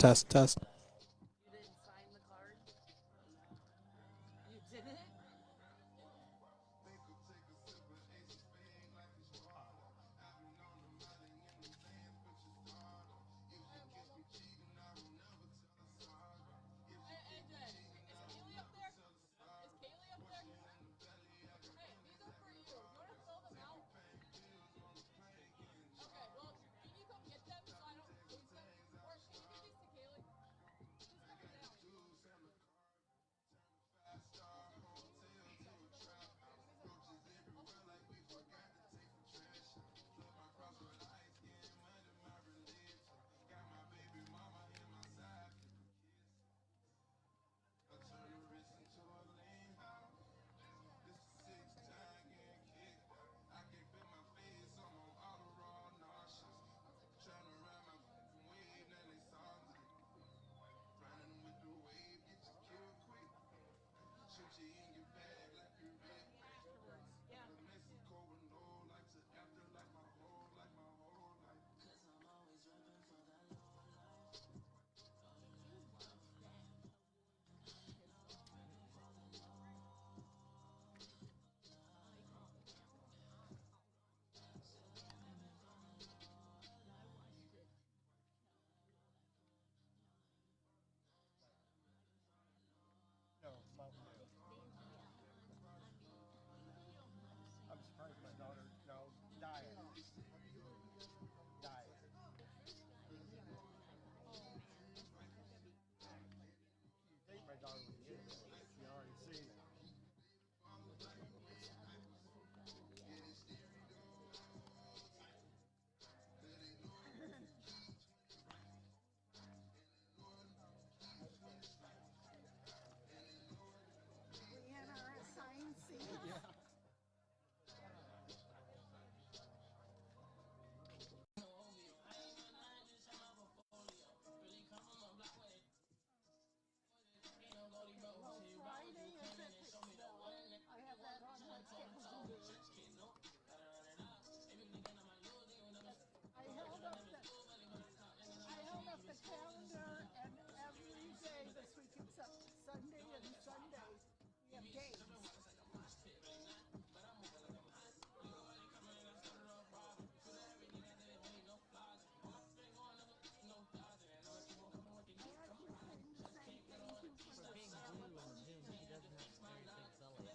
test, test. You didn't sign the card? You didn't? Hey, AJ, is Kaylee up there? Is Kaylee up there? Hey, these are for you. You want to fill them out? Okay, well, can you come get them so I don't lose them? Or can you give these to Kaylee? Who's coming down? Afterwards, yeah. No, Mountain Dew. I'm surprised my daughter. No, diet. Diet. You think my daughter would get it? You already see it. We had our assigned seats. Yeah. Well, Friday is at the, I have that on my calendar. I held up the calendar, and every day this week except Sunday and Sunday, we have games. I actually saying the same thank you for the Being salad. blue on Zoom, she doesn't have a very big belly.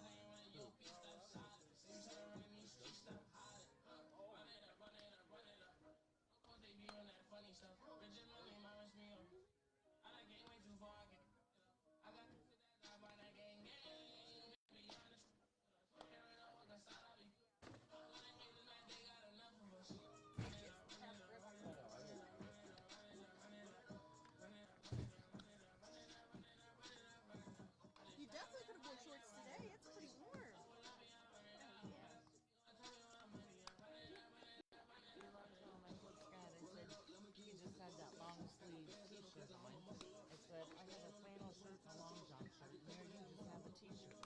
Poop. You definitely could have worn shorts today. It's pretty warm. I told Scott, I said, he just had that long sleeve t-shirt on. I said, I have a flannel shirt and a long john shirt. And there you just have a t-shirt.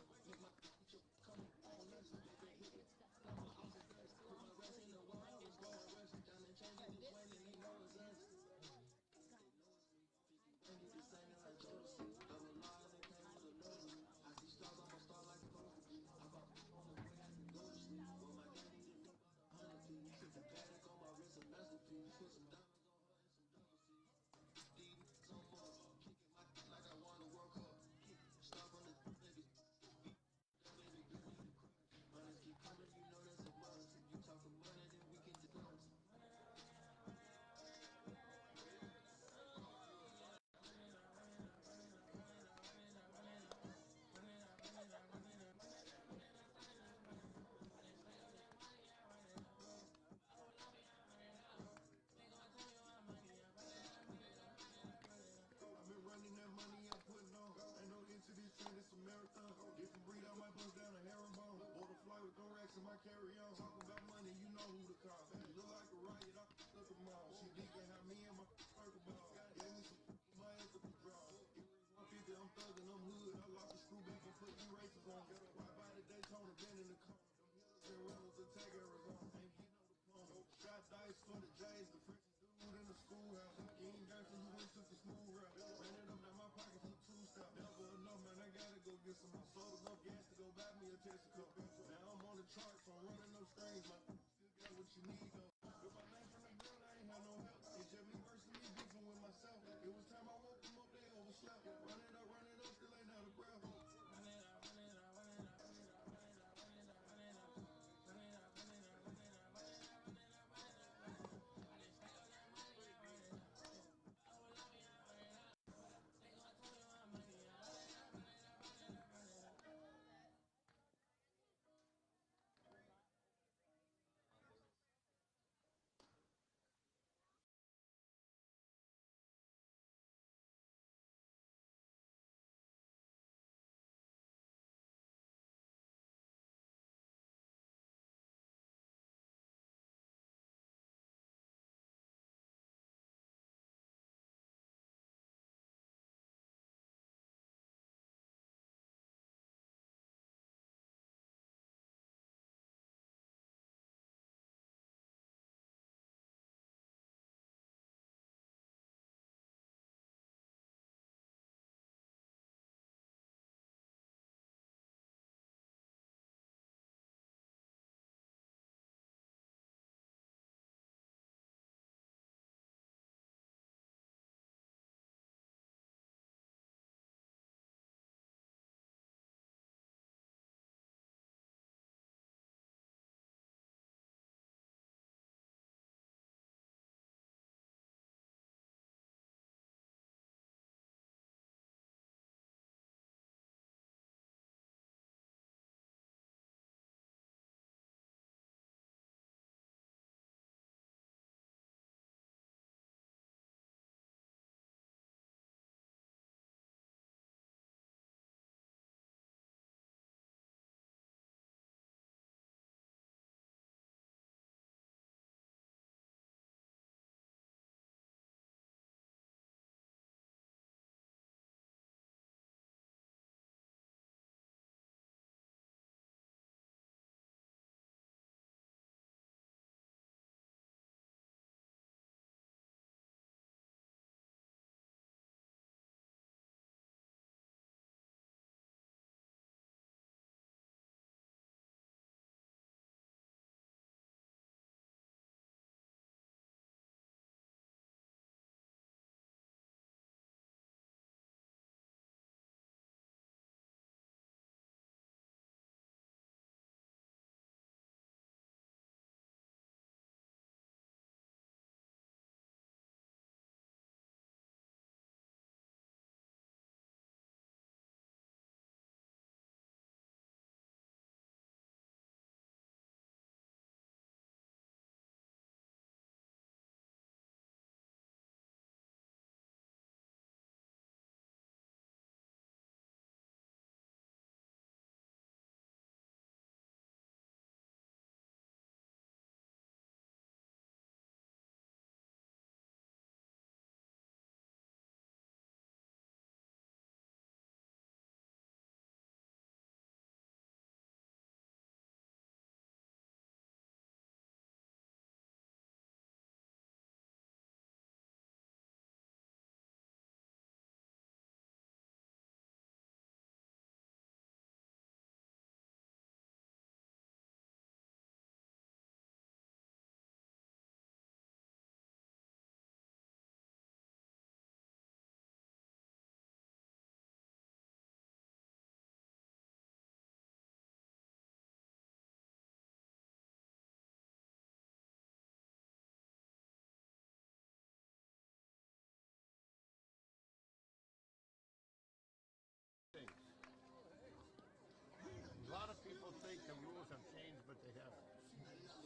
A lot of people think the rules have changed, but they haven't.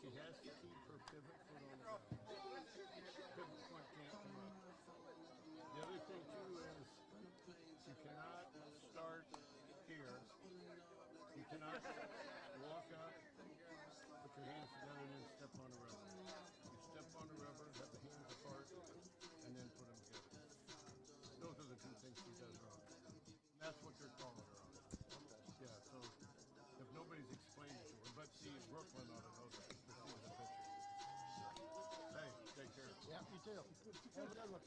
She has to keep her pivot foot on the ground. Pivot foot can't come up. The other thing too is you cannot start here. You cannot walk up, put your hands together, and then step on the rubber. You step on the rubber, have the hands apart, and then put them together. Those are the two things she does wrong. And that's what they're calling her on. Yeah, so if nobody's explained it to her, but see, Brooklyn ought to know that because she was a pitcher. Hey, take care. Yeah, you too. Have a good one.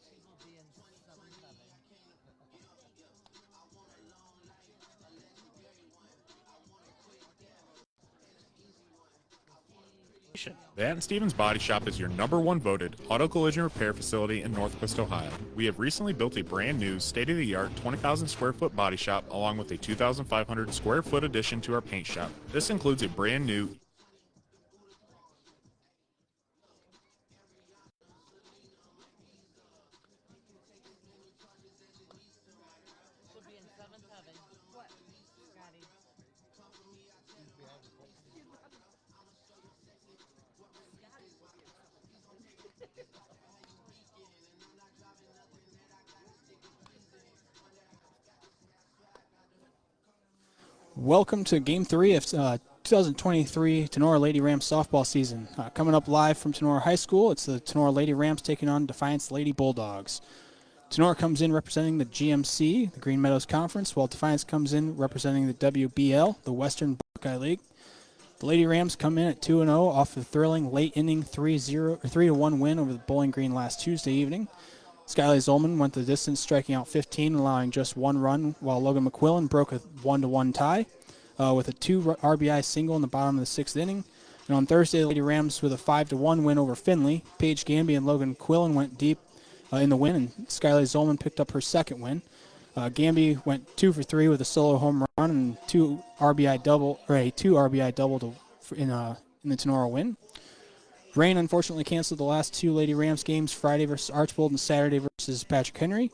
She will be in 7-7. Attention! The Ann Stevens Body Shop is your #1 voted auto collision repair facility in Northwest Ohio. We have recently built a brand new, state-of-the-art 20,000 square foot body shop along with a 2,500 square foot addition to our paint shop. This includes a brand new Should be in seventh heaven. What? Scotty. Welcome to Game 3 of 2023 Tenora Lady Rams softball season. Coming up live from Tenora High School, it's the Tenora Lady Rams taking on Defiance Lady Bulldogs. Tenora comes in representing the GMC, the Green Meadows Conference, while Defiance comes in representing the WBL, the Western Buckeye League. The Lady Rams come in at 2-0 off the thrilling late inning 3-1 win over the Bowling Green last Tuesday evening. Skylar Zolman went the distance, striking out 15, allowing just one run, while Logan McQuillan broke a 1-1 tie with a 2 RBI single in the bottom of the 6th inning. And on Thursday, the Lady Rams with a 5-1 win over Findlay. Paige Gamby and Logan McQuillan went deep in the win, and Skylar Zolman picked up her second win. Gamby went 2 for 3 with a solo home run and a 2 RBI double in the Tenora win. Rain unfortunately canceled the last 2 Lady Rams games, Friday versus Archbold and Saturday versus Patrick Henry.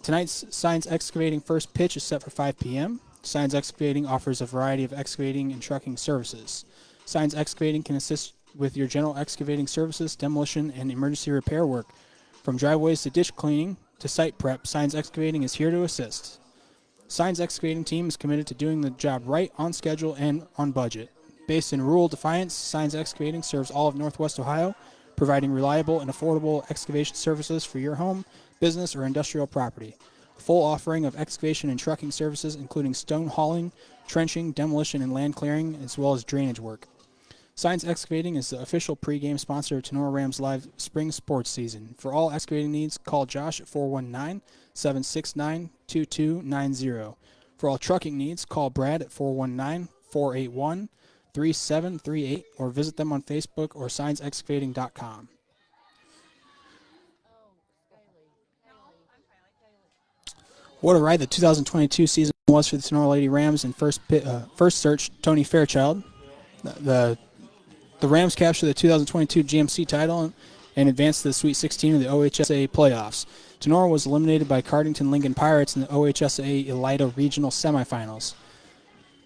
Tonight's Signs Excavating first pitch is set for 5 p.m. Signs Excavating offers a variety of excavating and trucking services. Signs Excavating can assist with your general excavating services, demolition, and emergency repair work. From driveways to ditch cleaning to site prep, Signs Excavating is here to assist. Signs Excavating team is committed to doing the job right, on schedule, and on budget. Based in rural Defiance, Signs Excavating serves all of Northwest Ohio, providing reliable and affordable excavation services for your home, business, or industrial property. A full offering of excavation and trucking services, including stone hauling, trenching, demolition, and land clearing, as well as drainage work. Signs Excavating is the official pregame sponsor of Tenora Rams Live Spring Sports Season. For all excavating needs, call Josh at 419-769-2290. For all trucking needs, call Brad at 419-481-3738 or visit them on Facebook or signsexcavating.com. What a ride the 2022 season was for the Tenora Lady Rams. In first search, Tony Fairchild. The Rams captured the 2022 GMC title and advanced to the Sweet 16 of the OHSAA playoffs. Tenora was eliminated by Cardington Lincoln Pirates in the OHSAA Elida Regional Semifinals.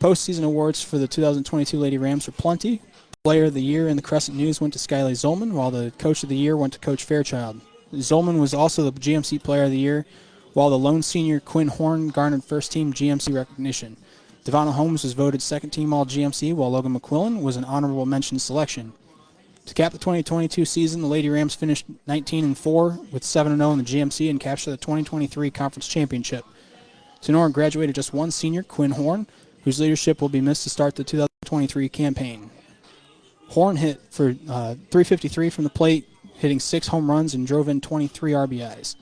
Postseason awards for the 2022 Lady Rams were plenty. Player of the Year in the Crescent News went to Skylar Zolman, while the Coach of the Year went to Coach Fairchild. Zolman was also the GMC Player of the Year, while the lone senior Quinn Horn garnered first-team GMC recognition. Devonna Holmes was voted second-team All-GMC, while Logan McQuillan was an honorable mention selection. To cap the 2022 season, the Lady Rams finished 19-4 with 7-0 in the GMC and captured the 2023 Conference Championship. Tenora graduated just one senior, Quinn Horn, whose leadership will be missed to start the 2023 campaign. Horn hit for .353 from the plate, hitting 6 home runs and drove in 23 RBIs.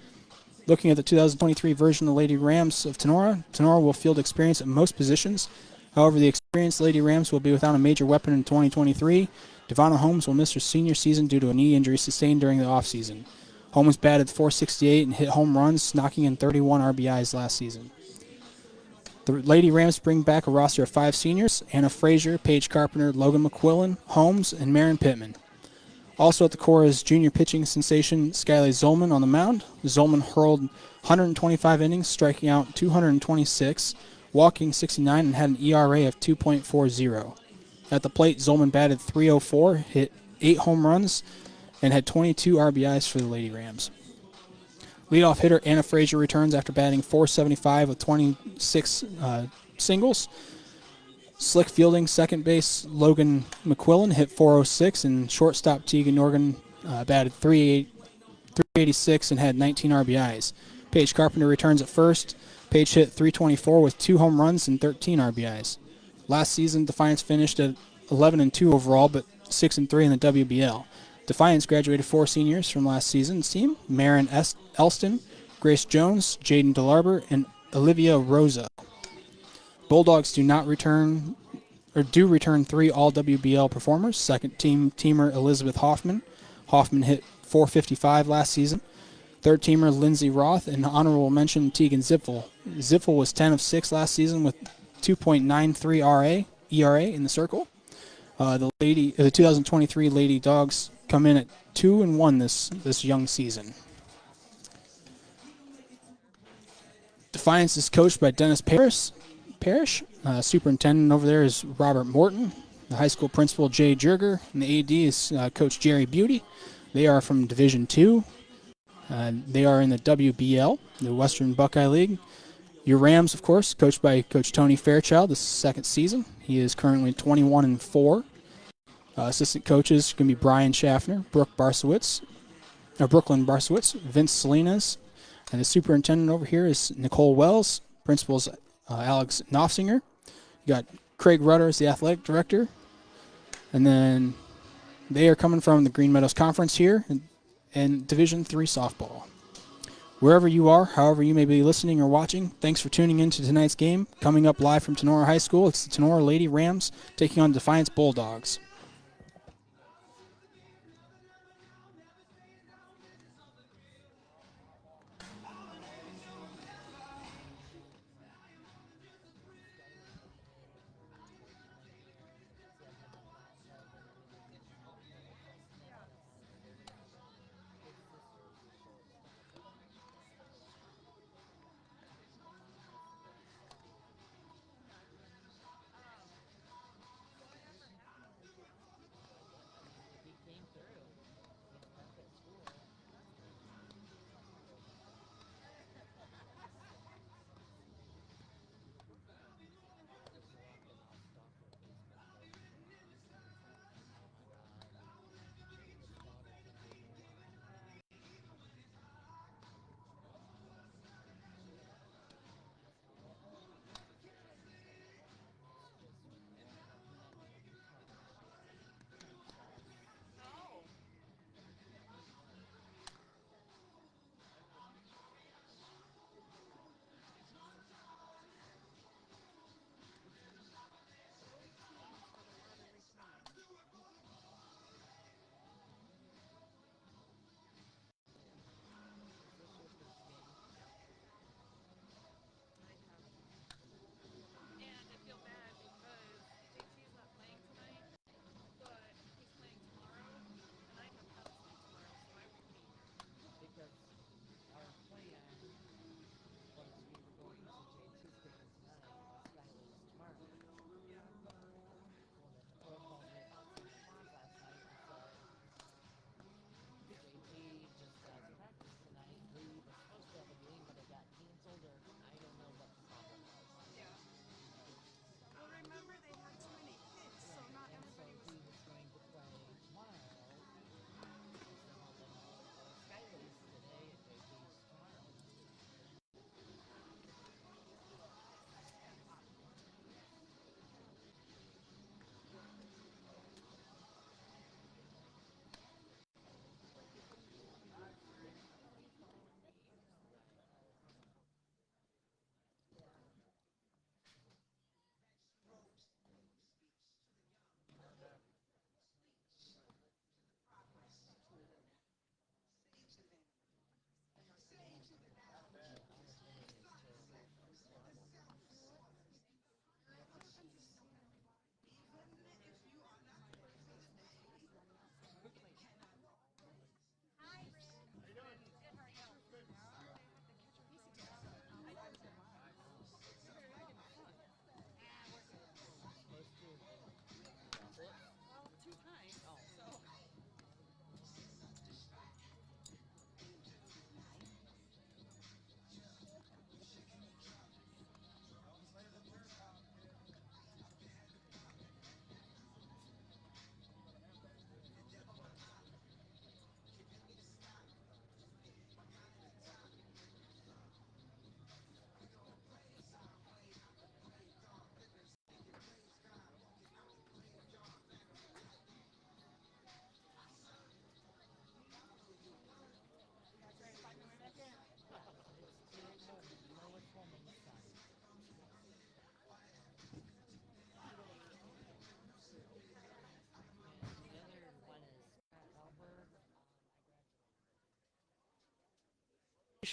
Looking at the 2023 version of the Lady Rams of Tenora, Tenora will field experience at most positions. However, the experienced Lady Rams will be without a major weapon in 2023. Devonna Holmes will miss her senior season due to a knee injury sustained during the offseason. Holmes batted .468 and hit home runs, knocking in 31 RBIs last season. The Lady Rams bring back a roster of 5 seniors: Anna Frazier, Paige Carpenter, Logan McQuillan, Holmes, and Marin Pittman. Also at the core is junior pitching sensation Skylar Zolman on the mound. Zolman hurled 125 innings, striking out 226, walking 69, and had an ERA of 2.40. At the plate, Zolman batted .304, hit 8 home runs, and had 22 RBIs for the Lady Rams. Leadoff hitter Anna Frazier returns after batting .475 with 26 singles. Slick fielding second base Logan McQuillan hit .406, and shortstop Tegan Norgan batted .386 and had 19 RBIs. Paige Carpenter returns at first. Paige hit .324 with 2 home runs and 13 RBIs. Last season, Defiance finished at 11-2 overall, but 6-3 in the WBL. Defiance graduated 4 seniors from last season's team: Marin Elston, Grace Jones, Jaden DeLarber, and Olivia Rosa. Bulldogs do not return do return 3 All WBL performers. Second teamer Elizabeth Hoffman. Hoffman hit .455 last season. Third teamer Lindsey Roth, and honorable mention Tegan Zipfel. Zipfel was 10 of 6 last season with 2.93 ERA in the circle. The 2023 Lady Dogs come in at 2-1 this young season. Defiance is coached by Dennis Parrish. Superintendent over there is Robert Morton. The high school principal Jay Jurger, and the AD is Coach Jerry Beauty. They are from Division II. They are in the WBL, the Western Buckeye League. Your Rams, of course, coached by Coach Tony Fairchild this second season. He is currently 21-4. Assistant coaches can be Brian Schaffner, Brooklyn Barsowitz, Vince Salinas, and the superintendent over here is Nicole Wells. Principal's Alex Knopfsinger. You got Craig Rutter as the athletic director. And then they are coming from the Green Meadows Conference here in Division III softball. Wherever you are, however you may be listening or watching, thanks for tuning in to tonight's game. Coming up live from Tenora High School, it's the Tenora Lady Rams taking on Defiance Bulldogs.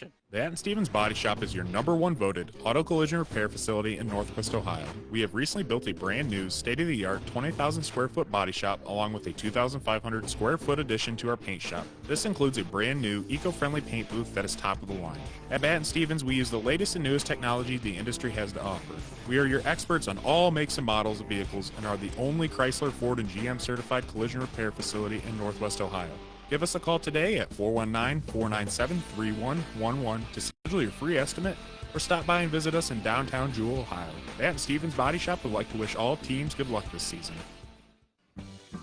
information. The Atten Stevens Body Shop is your #1 voted auto collision repair facility in Northwest Ohio. We have recently built a brand new state-of-the-art 20,000 square foot body shop along with a 2,500 square foot addition to our paint shop. This includes a brand new eco-friendly paint booth that is top of the line. At Atten Stevens, we use the latest and newest technology the industry has to offer. We are your experts on all makes and models of vehicles and are the only Chrysler, Ford, and GM certified collision repair facility in Northwest Ohio. Give us a call today at 419-497-3111 to schedule your free estimate or stop by and visit us in downtown Jewell, Ohio. The Atten Stevens Body Shop would like to wish all teams good luck this season.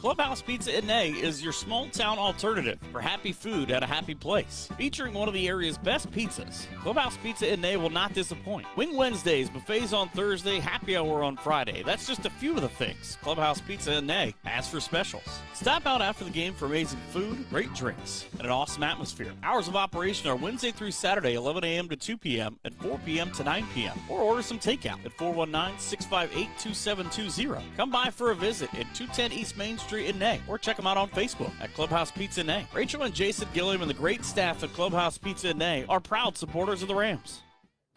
Clubhouse Pizza in Nay is your small town alternative for happy food at a happy place. Featuring one of the area's best pizzas, Clubhouse Pizza in Nay will not disappoint. Wing Wednesdays, buffets on Thursday, happy hour on Friday. That's just a few of the things Clubhouse Pizza in Nay has for specials. Stop out after the game for amazing food, great drinks, and an awesome atmosphere. Hours of operation are Wednesday through Saturday, 11 a.m. to 2 p.m. and 4 p.m. to 9 p.m. Or order some takeout at 419-658-2720. Come by for a visit at 210 East Main Street in Nay, or check them out on Facebook at Clubhouse Pizza in Nay. Rachel and Jason Gilliam and the great staff at Clubhouse Pizza in Nay are proud supporters of the Rams.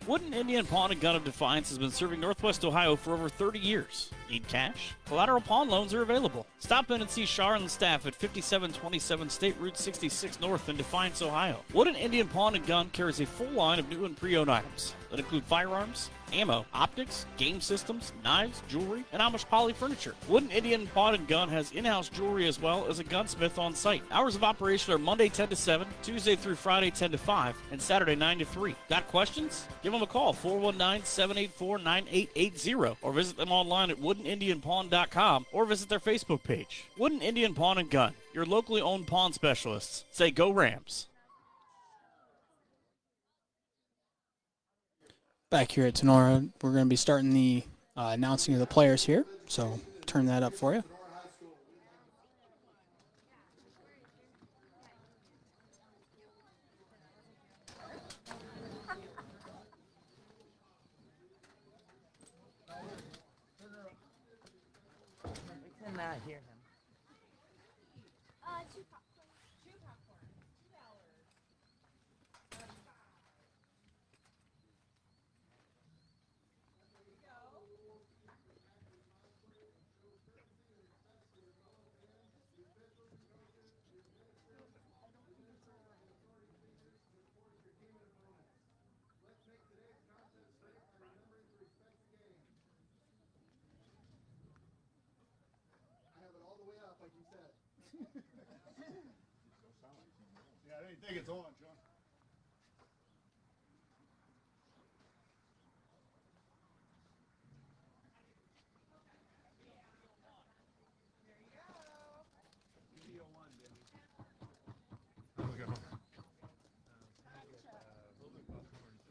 Wooden Indian Pawn and Gun of Defiance has been serving Northwest Ohio for over 30 years. Need cash? Collateral pawn loans are available. Stop in and see Shar and the staff at 5727 State Route 66 North in Defiance, Ohio. Wooden Indian Pawn and Gun carries a full line of new and pre-owned items that include firearms, ammo, optics, game systems, knives, jewelry, and Amish poly furniture. Wooden Indian Pawn and Gun has in-house jewelry as well as a gunsmith on site. Hours of operation are Monday 10 to 7, Tuesday through Friday 10 to 5, and Saturday 9 to 3. Got questions? Give them a call, 419-784-9880, or visit them online at woodenindianpawn.com or visit their Facebook page. Wooden Indian Pawn and Gun, your locally owned pawn specialists. Say go Rams. Back here at Tenora, we're going to be starting the announcing of the players here, so turn that up for you. We cannot hear him. Two popcorn. $2. I have it all the way up, like you said. Yeah, I didn't think it's on, John.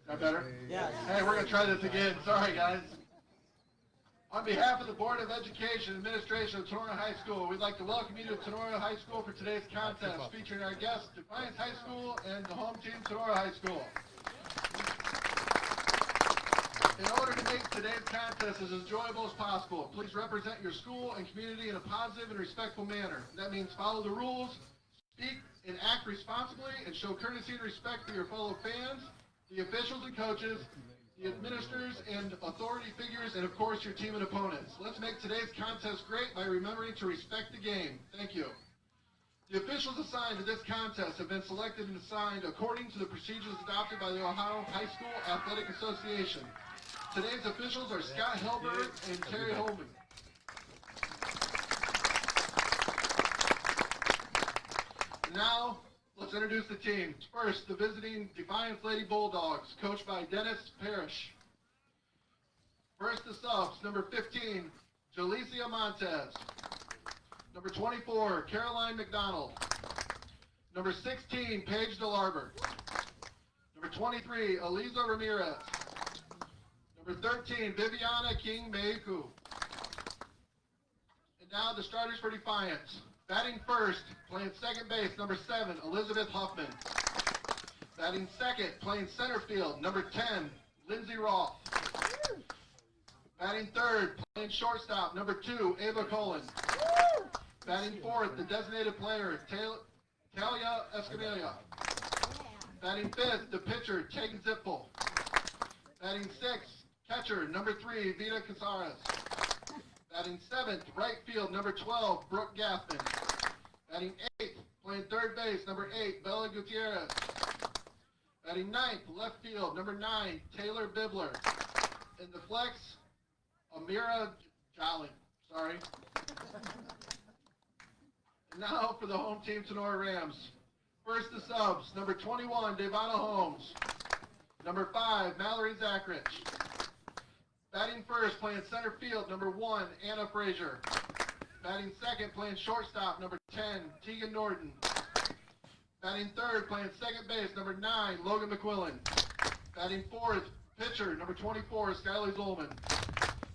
Is that better? Yeah. Hey, we're going to try this again. Sorry, guys. On behalf of the Board of Education and Administration of Tenora High School, we'd like to welcome you to Tenora High School for today's contest, featuring our guests, Defiance High School and the home team, Tenora High School. In order to make today's contest as enjoyable as possible, please represent your school and community in a positive and respectful manner. That means follow the rules, speak and act responsibly, and show courtesy and respect for your fellow fans, the officials and coaches, the administrators and authority figures, and of course your team and opponents. Let's make today's contest great by remembering to respect the game. Thank you. The officials assigned to this contest have been selected and assigned according to the procedures adopted by the Ohio High School Athletic Association. Today's officials are Scott Helberg and Terry Holman. Now, let's introduce the team. First, the visiting Defiance Lady Bulldogs, coached by Dennis Parrish. First, the subs, number 15, Jalicia Montez. Number 24, Caroline McDonald. Number 16, Paige DeLarber. Number 23, Eliza Ramirez. Number 13, Viviana King Meiku. And now the starters for Defiance. Batting first, playing second base, number 7, Elizabeth Huffman. Batting second, playing center field, number 10, Lindsay Roth. Batting third, playing shortstop, number 2, Ava Cullen. Batting fourth, the designated player, Talia Escamilla. Batting fifth, the pitcher, Tegan Zipfel. Batting sixth, catcher, number 3, Vita Casares. Batting seventh, right field, number 12, Brooke Gaffman. Batting eighth, playing third base, number 8, Bella Gutierrez. Batting ninth, left field, number 9, Taylor Bibler. In the flex, Amira Jolly. Sorry. And now for the home team, Sonora Rams. First the subs, number 21, Devonna Holmes. Number 5, Mallory Zachrich. Batting first, playing center field, number 1, Anna Frazier. Batting second, playing shortstop, number 10, Tegan Norton. Batting third, playing second base, number 9, Logan McQuillan. Batting fourth, pitcher, number 24, Skylar Zolman.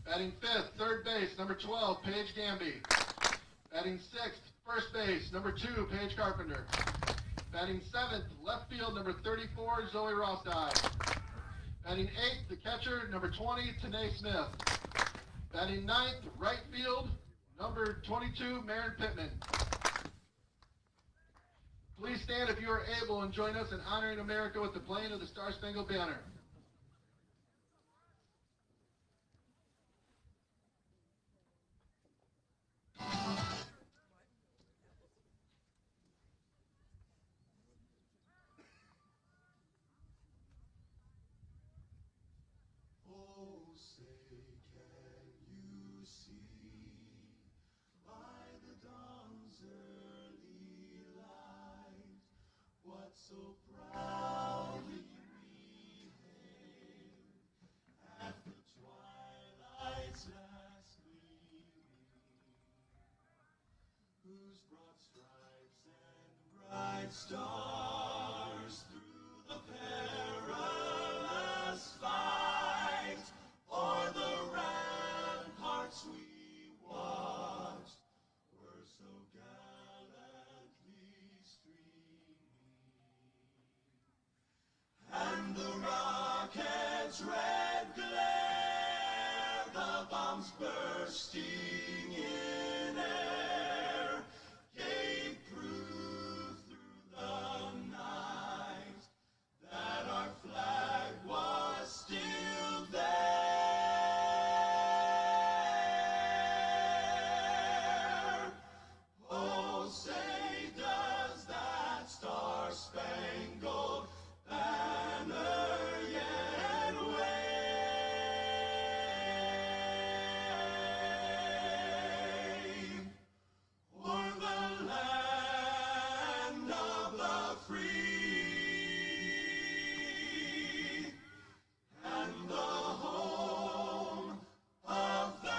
Batting fifth, third base, number 12, Paige Gamby. Batting sixth, first base, number 2, Paige Carpenter. Batting seventh, left field, number 34, Zoe Rossdye. Batting eighth, the catcher, number 20, Tanae Smith. Batting ninth, right field, number 22, Marin Pittman. Please stand if you are able and join us in honoring America with the playing of the Star-Spangled Banner. Stars through the perilous fight, o'er the ramparts we watched, were so gallantly streaming. And the rocket's red glare, the bombs bursting in air, gave proof the night that our flag was still there. Oh, say does that star-spangled banner yet wave o'er the land of the free and the home of the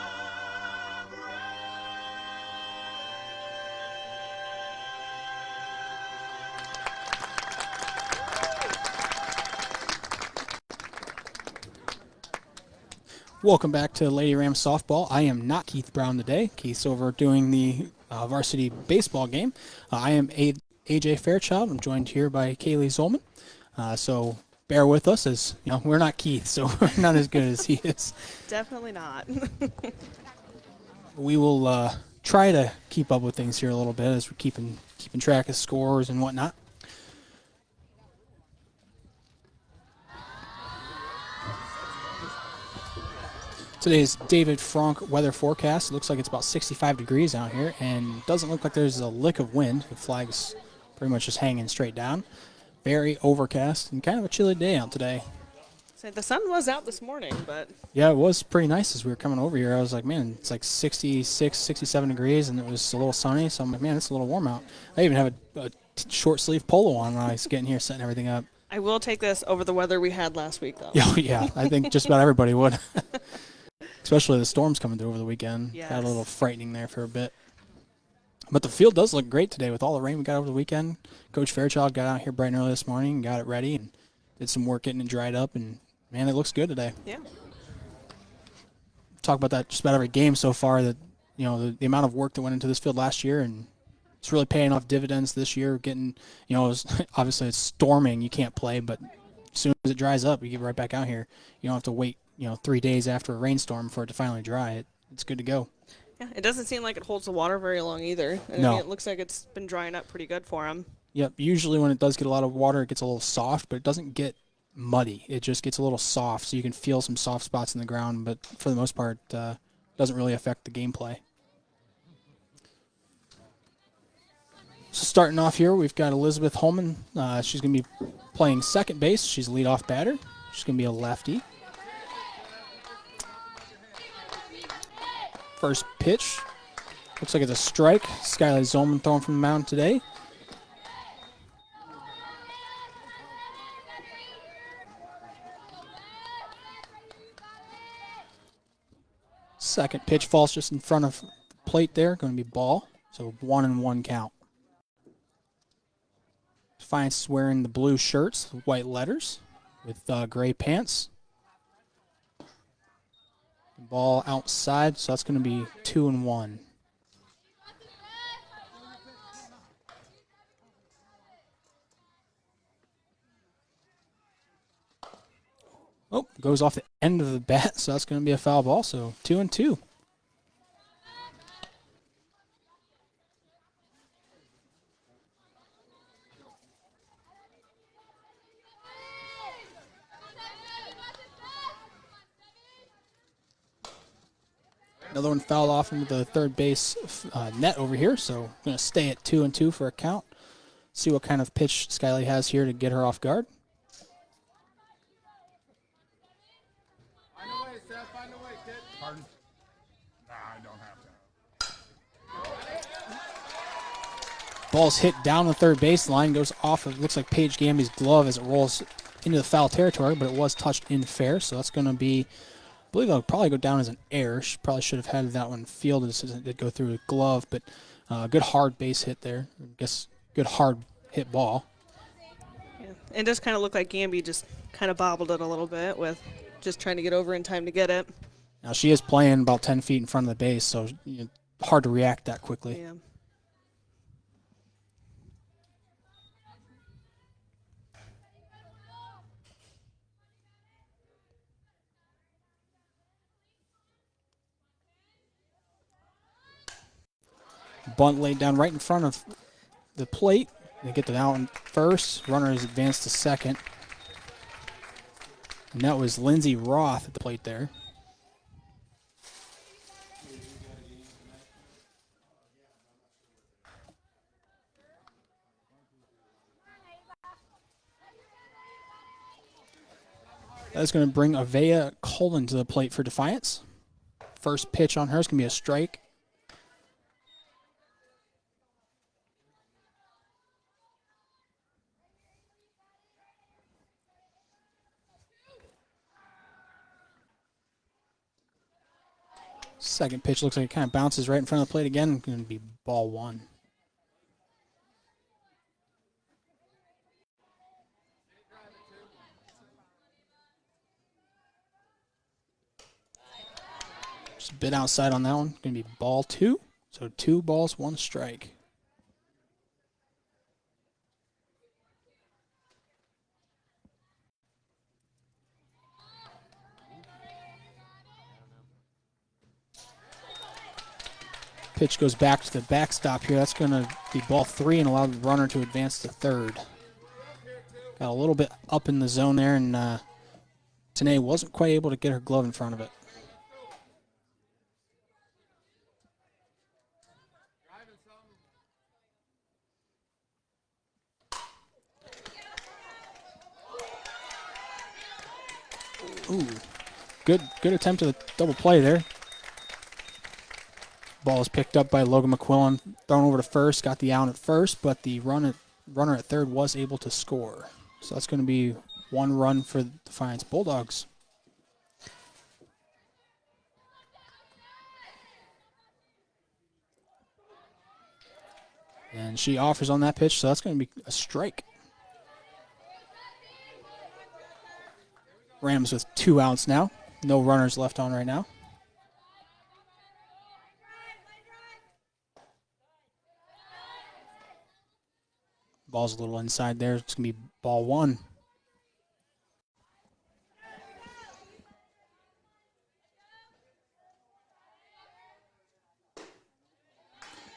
Welcome back to Lady Rams softball. I am not Keith Brown today. Keith's over doing the varsity baseball game. I am AJ Fairchild. I'm joined here by Kaylee Zolman. So bear with us, as you know, we're not Keith, so we're not as good as he is. Definitely not. We will try to keep up with things here a little bit as we're keeping track of scores and whatnot. Today's David Frank weather forecast. It looks like it's about 65 degrees out here, and doesn't look like there's a lick of wind. The flag's pretty much just hanging straight down. Very overcast and kind of a chilly day out today. So the sun was out this morning, but Yeah, it was pretty nice as we were coming over here. I was like, man, it's like 66, 67 degrees, and it was a little sunny. So I'm like, man, it's a little warm out. I even have a short sleeve polo on when I was getting here, setting everything up. I will take this over the weather we had last week, though. Oh, yeah, I think just about everybody would. Especially the storms coming through over the weekend. Yes. Got a little frightening there for a bit. But the field does look great today with all the rain we got over the weekend. Coach Fairchild got out here bright and early this morning and got it ready and did some work getting it dried up. And, man, it looks good today. Yeah. Talk about that just about every game so far, that, you know, the amount of work that went into this field last year, and it's really paying off dividends this year. Getting, you know, obviously it's storming. You can't play, but as soon as it dries up, you get right back out here. You don't have to wait, 3 days after a rainstorm for it to finally dry. It's good to go. Yeah, it doesn't seem like it holds the water very long either. And No. I mean, it looks like it's been drying up pretty good for them. Yep, usually when it does get a lot of water, it gets a little soft, but it doesn't get muddy. It just gets a little soft, so you can feel some soft spots in the ground, but for the most part, doesn't really affect the gameplay. So starting off here, we've got Elizabeth Holman. She's going to be playing second base. She's a leadoff batter. She's going to be a lefty. First pitch. Looks like it's a strike. Skylar Zolman throwing from the mound today. Second pitch falls just in front of the plate there. Going to be ball. So 1-1 count. Defiance is wearing the blue shirts with white letters with gray pants. Ball outside, so that's going to be 2-1. Oh, goes off the end of the bat, so that's going to be a foul ball, so 2-2. Another one fouled off into the third base net over here, so we're going to stay at 2-2 for a count. See what kind of pitch Skylie has here to get her off guard. Find a way, Seth. Find a way, kid. Pardon? Nah, I don't have to. Ball's hit down the third base line, goes off. It looks like Paige Gamby's glove as it rolls into the foul territory, but it was touched in fair, so that's going to be, I believe it'll probably go down as an error. She probably should have had that one fielded since it did go through a glove, but good hard base hit there. I guess good hard hit ball. Yeah. It does kind of look like Gamby just kind of bobbled it a little bit with just trying to get over in time to get it. Now she is playing about 10 feet in front of the base, so hard to react that quickly. Yeah. Bunt laid down right in front of the plate. They get the out in first. Runner is advanced to second. And that was Lindsay Roth at the plate there. That's going to bring Avea Colin to the plate for Defiance. First pitch on her is going to be a strike. Second pitch looks like it kind of bounces right in front of the plate again. Going to be ball one. Just a bit outside on that one. Going to be ball two. So 2 balls, 1 strike. Pitch goes back to the backstop here. That's going to be ball 3 and allow the runner to advance to third. Got a little bit up in the zone there, and Tanae wasn't quite able to get her glove in front of it. Ooh, good attempt at a double play there. Ball is picked up by Logan McQuillan, thrown over to first, got the out at first, but the runner at third was able to score. So that's going to be 1 run for the Defiance Bulldogs. And she offers on that pitch, so that's going to be a strike. Rams with 2 outs now. No runners left on right now. Ball's a little inside there. It's going to be ball 1.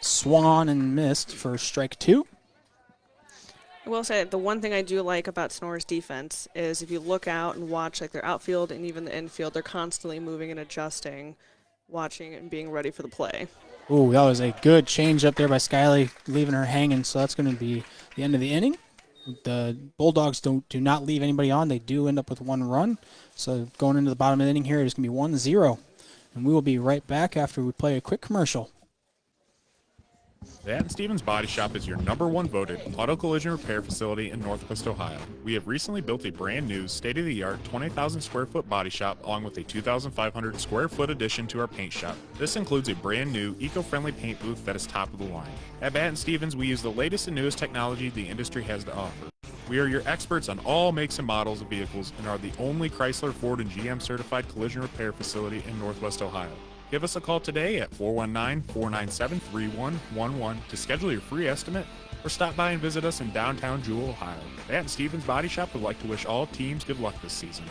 Swung on and missed for strike 2. I will say the one thing I do like about Sonora's defense is if you look out and watch like their outfield and even the infield, they're constantly moving and adjusting, watching and being ready for the play. Ooh, that was a good change up there by Skyly, leaving her hanging. So that's going to be the end of the inning. The Bulldogs do not leave anybody on. They do end up with one run. So going into the bottom of the inning here, it's going to be 1-0. And we will be right back after we play a quick commercial. The Atten Stevens Body Shop is your #1 voted auto collision repair facility in Northwest Ohio. We have recently built a brand new state-of-the-art 20,000 square foot body shop along with a 2,500 square foot addition to our paint shop. This includes a brand new eco-friendly paint booth that is top of the line. At Atten Stevens, we use the latest and newest technology the industry has to offer. We are your experts on all makes and models of vehicles and are the only Chrysler, Ford, and GM certified collision repair facility in Northwest Ohio. Give us a call today at 419-497-3111 to schedule your free estimate or stop by and visit us in downtown Jewell, Ohio. The Atten Stevens Body Shop would like to wish all teams good luck this season.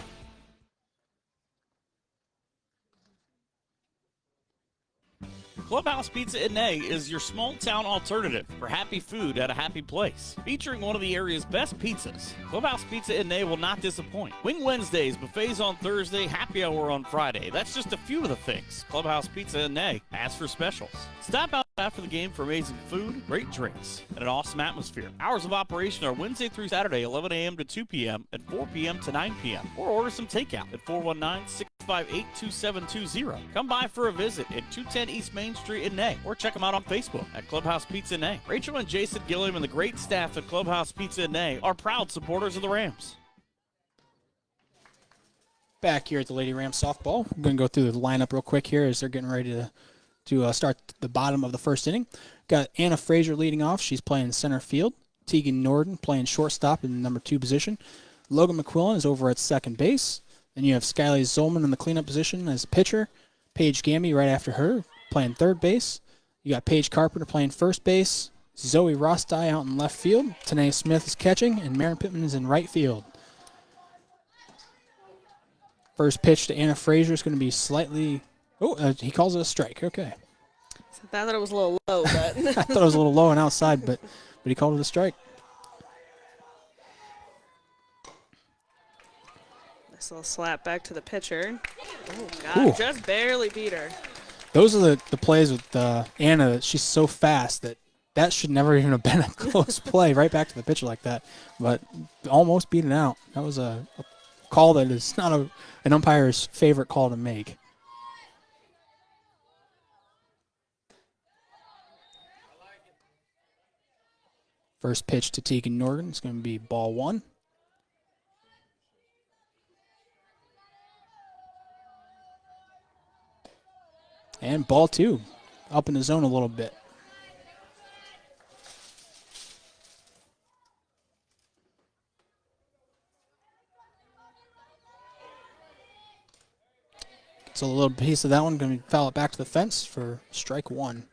Clubhouse Pizza at Nay is your small town alternative for happy food at a happy place. Featuring one of the area's best pizzas, Clubhouse Pizza at Nay will not disappoint. Wing Wednesdays, buffets on Thursday, happy hour on Friday. That's just a few of the things Clubhouse Pizza at Nay has for specials. Stop out after the game for amazing food, great drinks, and an awesome atmosphere. Hours of operation are Wednesday through Saturday, 11 a.m. to 2 p.m. and 4 p.m. to 9 p.m. Or order some takeout at 419-658-2720. Come by for a visit at 210 East Main Street in Nay, or check them out on Facebook at Clubhouse Pizza Nay. Rachel and Jason Gilliam and the great staff at Clubhouse Pizza Nay are proud supporters of the Rams. Back here at the Lady Rams softball, I'm going to go through the lineup real quick here as they're getting ready to start the bottom of the first inning. Got Anna Frazier leading off. She's playing center field. Tegan Norden playing shortstop in the number 2 position. Logan McQuillan is over at second base. Then you have Skyly Zolman in the cleanup position as pitcher. Paige Gamby right after her playing third base. You got Paige Carpenter playing first base. Zoe Rostai out in left field. Tanae Smith is catching, and Maren Pittman is in right field. First pitch to Anna Frazier is going to be slightly... he calls it a strike. Okay. I thought it was a little low, but I thought it was a little low and outside, but he called it a strike. Nice little slap back to the pitcher. Oh, God, just barely beat her. Those are the plays with Anna. That she's so fast that should never even have been a close play. Right back to the pitcher like that, but almost beat it out. That was a call that is not an umpire's favorite call to make. First pitch to Tegan Norden is going to be ball 1. And ball 2, up in the zone a little bit. So a little piece of that one going to foul it back to the fence for strike 1.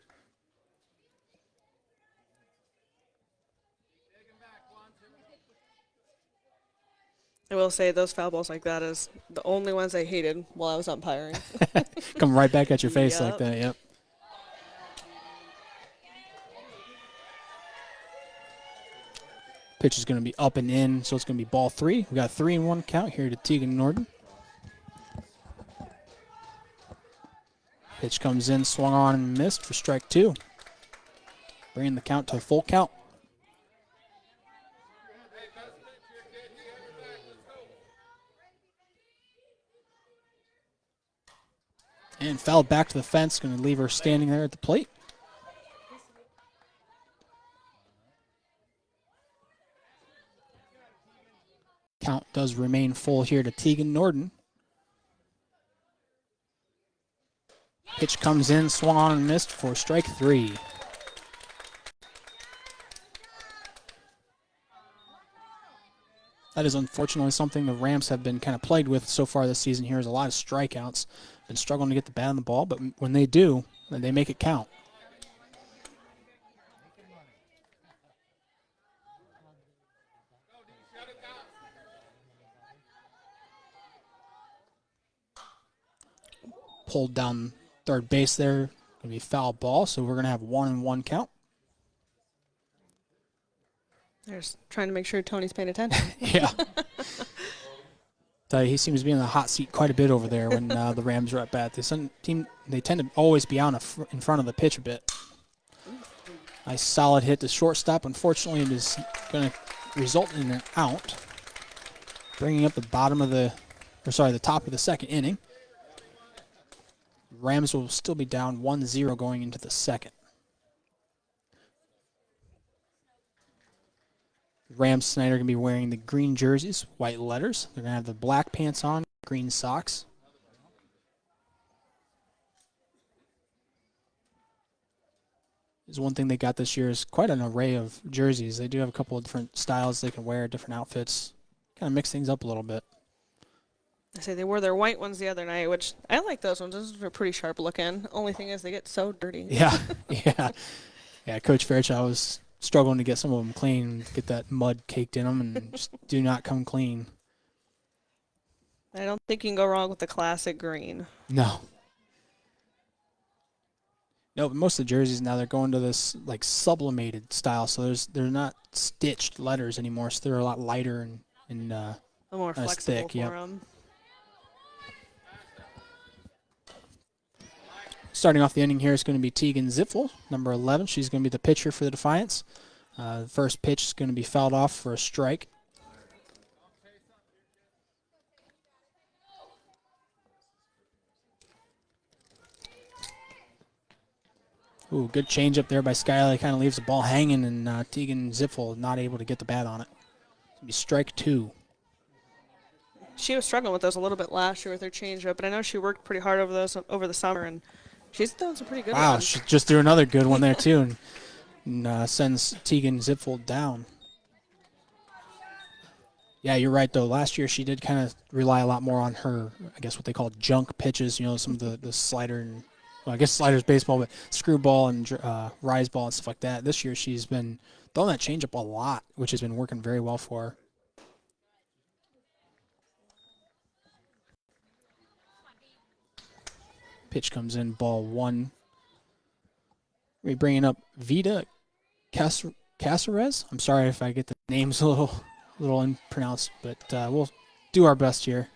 I will say those foul balls like that is the only ones I hated while I was umpiring. Come right back at your face like that, yep. Pitch is going to be up and in, so it's going to be ball 3. We got a 3-1 count here to Tegan Norden. Pitch comes in, swung on and missed for strike 2. Bringing the count to a full count. And fouled back to the fence, going to leave her standing there at the plate. Count does remain full here to Tegan Norden. Pitch comes in, swung on and missed for strike 3. That is unfortunately something the Rams have been kind of plagued with so far this season here is a lot of strikeouts. Been struggling to get the bat on the ball, but when they do, they make it count. Pulled down third base there. Going to be foul ball, so we're going to have 1-1 count. They're just trying to make sure Tony's paying attention. Yeah. Tell you, he seems to be in the hot seat quite a bit over there when the Rams are at bat. They tend to always be out in front of the pitch a bit. Nice solid hit to shortstop. Unfortunately, it is going to result in an out, bringing up the the top of the second inning. Rams will still be down 1-0 going into the second. Rams tonight are going to be wearing the green jerseys, white letters. They're going to have the black pants on, green socks. There's one thing they got this year is quite an array of jerseys. They do have a couple of different styles they can wear, different outfits. Kind of mix things up a little bit. I say they wore their white ones the other night, which I like those ones. Those are pretty sharp looking. Only thing is they get so dirty. Yeah, yeah. Coach Fairchild was struggling to get some of them clean, get that mud caked in them, and just do not come clean. I don't think you can go wrong with the classic green. No. No, but most of the jerseys now, they're going to this like sublimated style, so they're not stitched letters anymore, so they're a lot lighter and A little more flexible thick, for yep. them. Starting off the inning here is going to be Tegan Zipfel, number 11. She's going to be the pitcher for the Defiance. The first pitch is going to be fouled off for a strike. Ooh, good change up there by Skylar. Kind of leaves the ball hanging, and Tegan Zipfel not able to get the bat on it. It'll be strike 2. She was struggling with those a little bit last year with her changeup, but I know she worked pretty hard over those over the summer, and she's throwing some pretty good Wow, ones. she just threw another good one there, too, and sends Tegan Zipfel down. Yeah, you're right, though. Last year she did kind of rely a lot more on her, I guess what they call junk pitches, some of the slider and, well, I guess slider's baseball, but screwball and rise ball and stuff like that. This year she's been throwing that changeup a lot, which has been working very well for her. Pitch comes in, ball 1. We're bringing up Vida Caceres. I'm sorry if I get the names a little unpronounced, but we'll do our best here.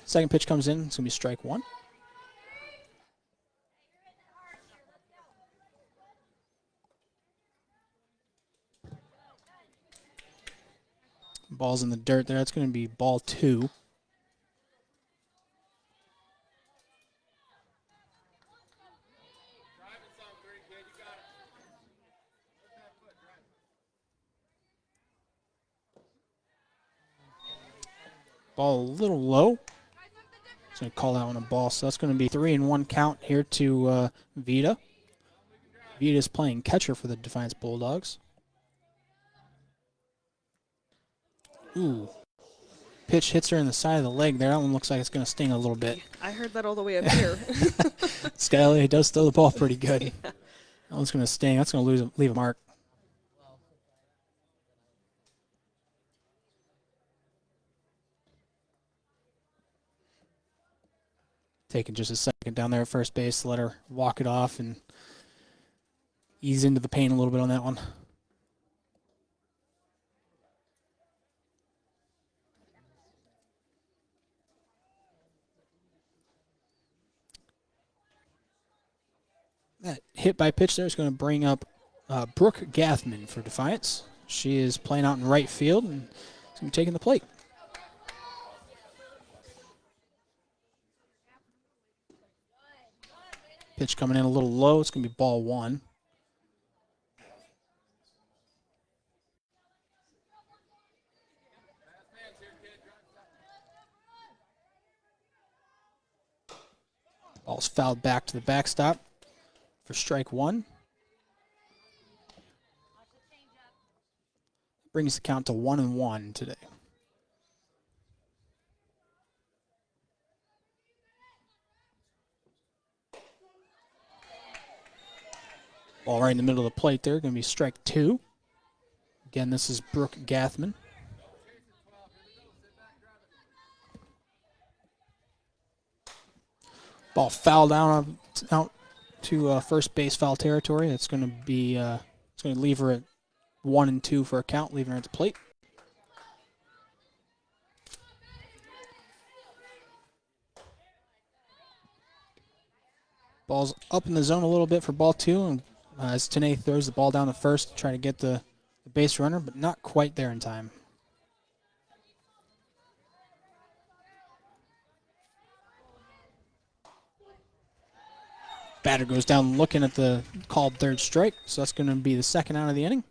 Second pitch comes in. It's going to be strike 1. Ball's in the dirt there. It's going to be ball 2. Ball a little low. He's going to call that one a ball. So that's going to be 3-1 count here to Vida. Vida's playing catcher for the Defiance Bulldogs. Ooh. Pitch hits her in the side of the leg there. That one looks like it's going to sting a little bit. I heard that all the way up here. Skylar does throw the ball pretty good. Yeah. That one's going to sting. That's going to leave a mark. Taking just a second down there at first base to let her walk it off and ease into the pain a little bit on that one. That hit by pitch there is going to bring up Brooke Gathman for Defiance. She is playing out in right field and is going to be taking the plate. Pitch coming in a little low. It's going to be ball 1. Ball's fouled back to the backstop for strike 1. Brings the count to 1-1 today. Ball right in the middle of the plate there. Going to be strike 2. Again, this is Brooke Gathman. Ball fouled out to first base foul territory. It's going to be it's going to leave her at 1-2 for a count, leaving her at the plate. Ball's up in the zone a little bit for ball 2, and as Tanae throws the ball down the first to try to get the base runner, but not quite there in time. Batter goes down looking at the called third strike, so that's going to be the second out of the inning.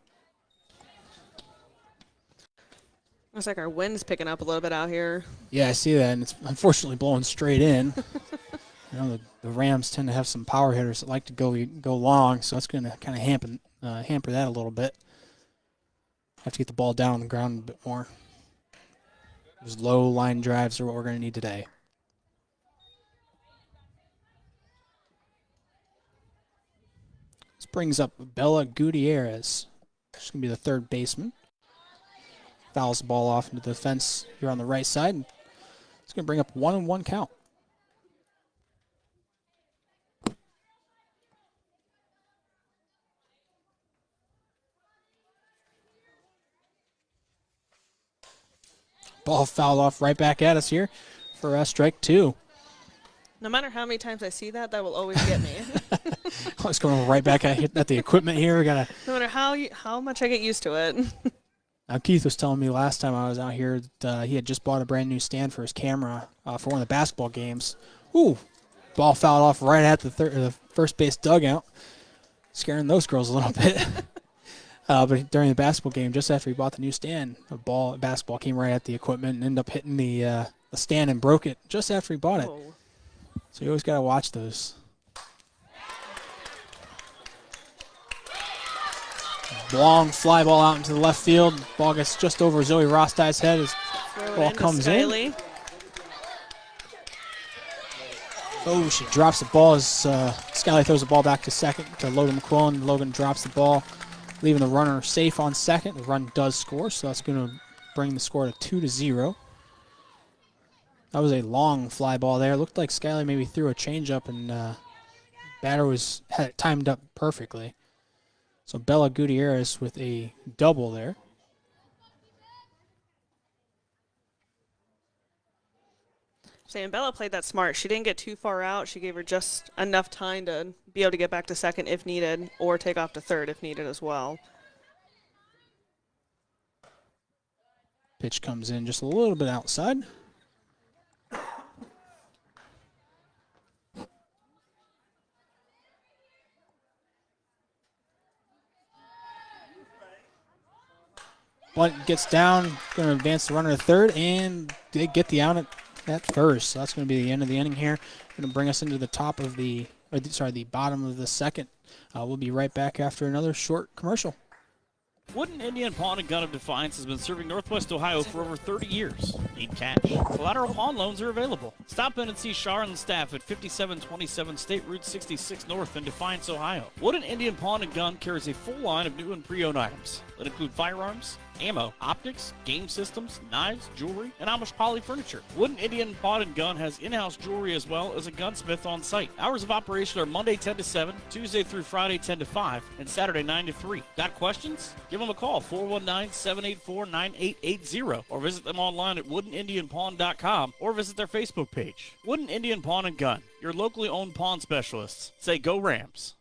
Looks like our wind's picking up a little bit out here. Yeah, I see that, and it's unfortunately blowing straight in. You know, the Rams tend to have some power hitters that like to go long, so that's going to kind of hamper that a little bit. Have to get the ball down on the ground a bit more. Those low line drives are what we're going to need today. This brings up Bella Gutierrez. She's going to be the third baseman. Fouls the ball off into the fence here on the right side. It's going to bring up 1-1 count. Ball fouled off right back at us here for strike 2. No matter how many times I see that, that will always get me. Oh, it's going right back at the equipment here. We gotta. No matter how much I get used to it. Now, Keith was telling me last time I was out here that he had just bought a brand new stand for his camera for one of the basketball games. Ooh, ball fouled off right at the first base dugout, scaring those girls a little bit. But during the basketball game, just after he bought the new stand, a basketball came right at the equipment and ended up hitting the stand and broke it just after he bought it. Oh. So you always got to watch those. Long fly ball out into the left field. Ball gets just over Zoe Rostai's head as ball comes in. Oh, she drops the ball as Skyly throws the ball back to second to Logan McQuillan. Logan drops the ball, leaving the runner safe on second. The run does score, so that's going to bring the score to 2-0. That was a long fly ball there. Looked like Skyly maybe threw a changeup, and batter had it timed up perfectly. So Bella Gutierrez with a double there. Saying Bella played that smart. She didn't get too far out. She gave her just enough time to be able to get back to second if needed, or take off to third if needed as well. Pitch comes in just a little bit outside. Bunt gets down, going to advance the runner to third, and they get the out at first. So that's going to be the end of the inning here. Going to bring us into the the bottom of the second. We'll be right back after another short commercial. Wooden Indian Pawn and Gun of Defiance has been serving Northwest Ohio for over 30 years. Need cash? Collateral pawn loans are available. Stop in and see Shar and the staff at 5727 State Route 66 North in Defiance, Ohio. Wooden Indian Pawn and Gun carries a full line of new and pre-owned items that include firearms, ammo, optics, game systems, knives, jewelry, and Amish poly furniture. Wooden Indian Pawn and Gun has in-house jewelry as well as a gunsmith on site. Hours of operation are Monday 10 to 7, Tuesday through Friday 10 to 5, and Saturday 9 to 3. Got questions? Give them a call, 419-784-9880, or visit them online at woodenindianpawn.com, or visit their Facebook page. Wooden Indian Pawn and Gun, your locally owned pawn specialists. Say go Rams.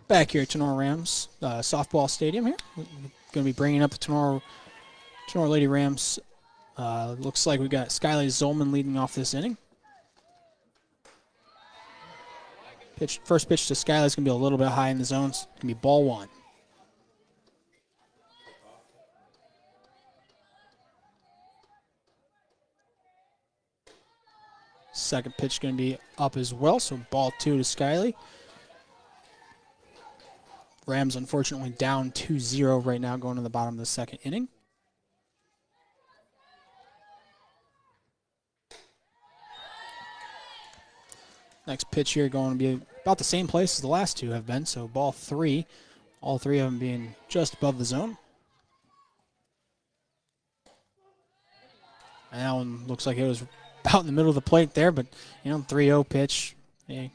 Back here at Tenora Rams softball stadium here. We're going to be bringing up the Tenora Lady Rams. Looks like we got Skyly Zolman leading off this inning. First pitch to Skyly is going to be a little bit high in the zone. It's going to be ball 1. Second pitch going to be up as well, so ball 2 to Skyly. Rams unfortunately down 2-0 right now going to the bottom of the second inning. Next pitch here going to be about the same place as the last two have been, so ball 3. All 3 of them being just above the zone. And that one looks like it was about in the middle of the plate there, but, 3-0 pitch. Hey,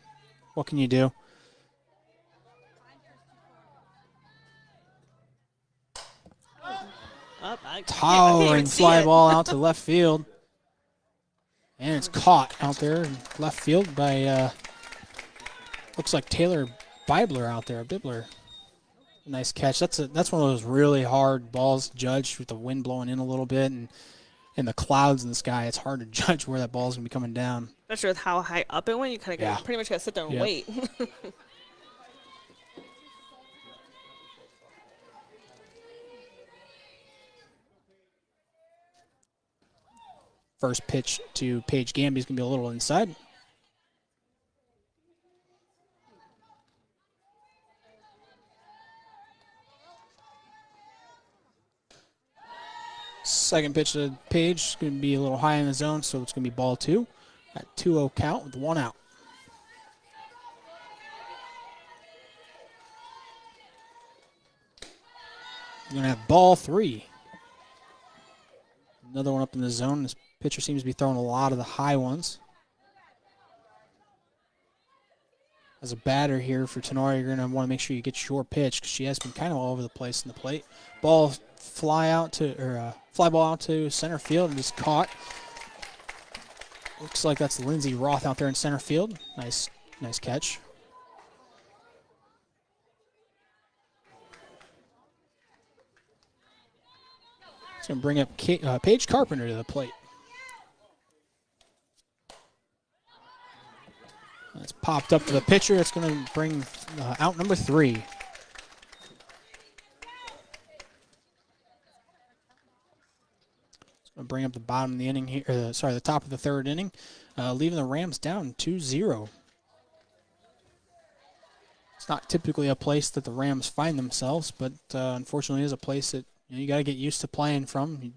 what can you do? Towering fly ball out to left field. And it's caught out there in left field by, looks like Taylor Bibler out there, Bibler. Nice catch. That's one of those really hard balls to judge with the wind blowing in a little bit and the clouds in the sky. It's hard to judge where that ball's going to be coming down. Especially with how high up it went, you kind of pretty much got to sit there and wait. First pitch to Paige Gamby is going to be a little inside. Second pitch to Paige is going to be a little high in the zone, so it's going to be ball 2 at 2-0 count with 1 out. You're going to have ball 3. Another one up in the zone. This pitcher seems to be throwing a lot of the high ones. As a batter here for Tenora, you're going to want to make sure you get your pitch because she has been kind of all over the place in the plate. Fly ball out to center field and is caught. Looks like that's Lindsey Roth out there in center field. Nice catch. It's going to bring up Paige Carpenter to the plate. It's popped up to the pitcher. It's going to bring out number 3. It's going to bring up the bottom of the inning here. The top of the 3rd inning, leaving the Rams down 2-0. It's not typically a place that the Rams find themselves, but unfortunately, it is a place that you got to get used to playing from. You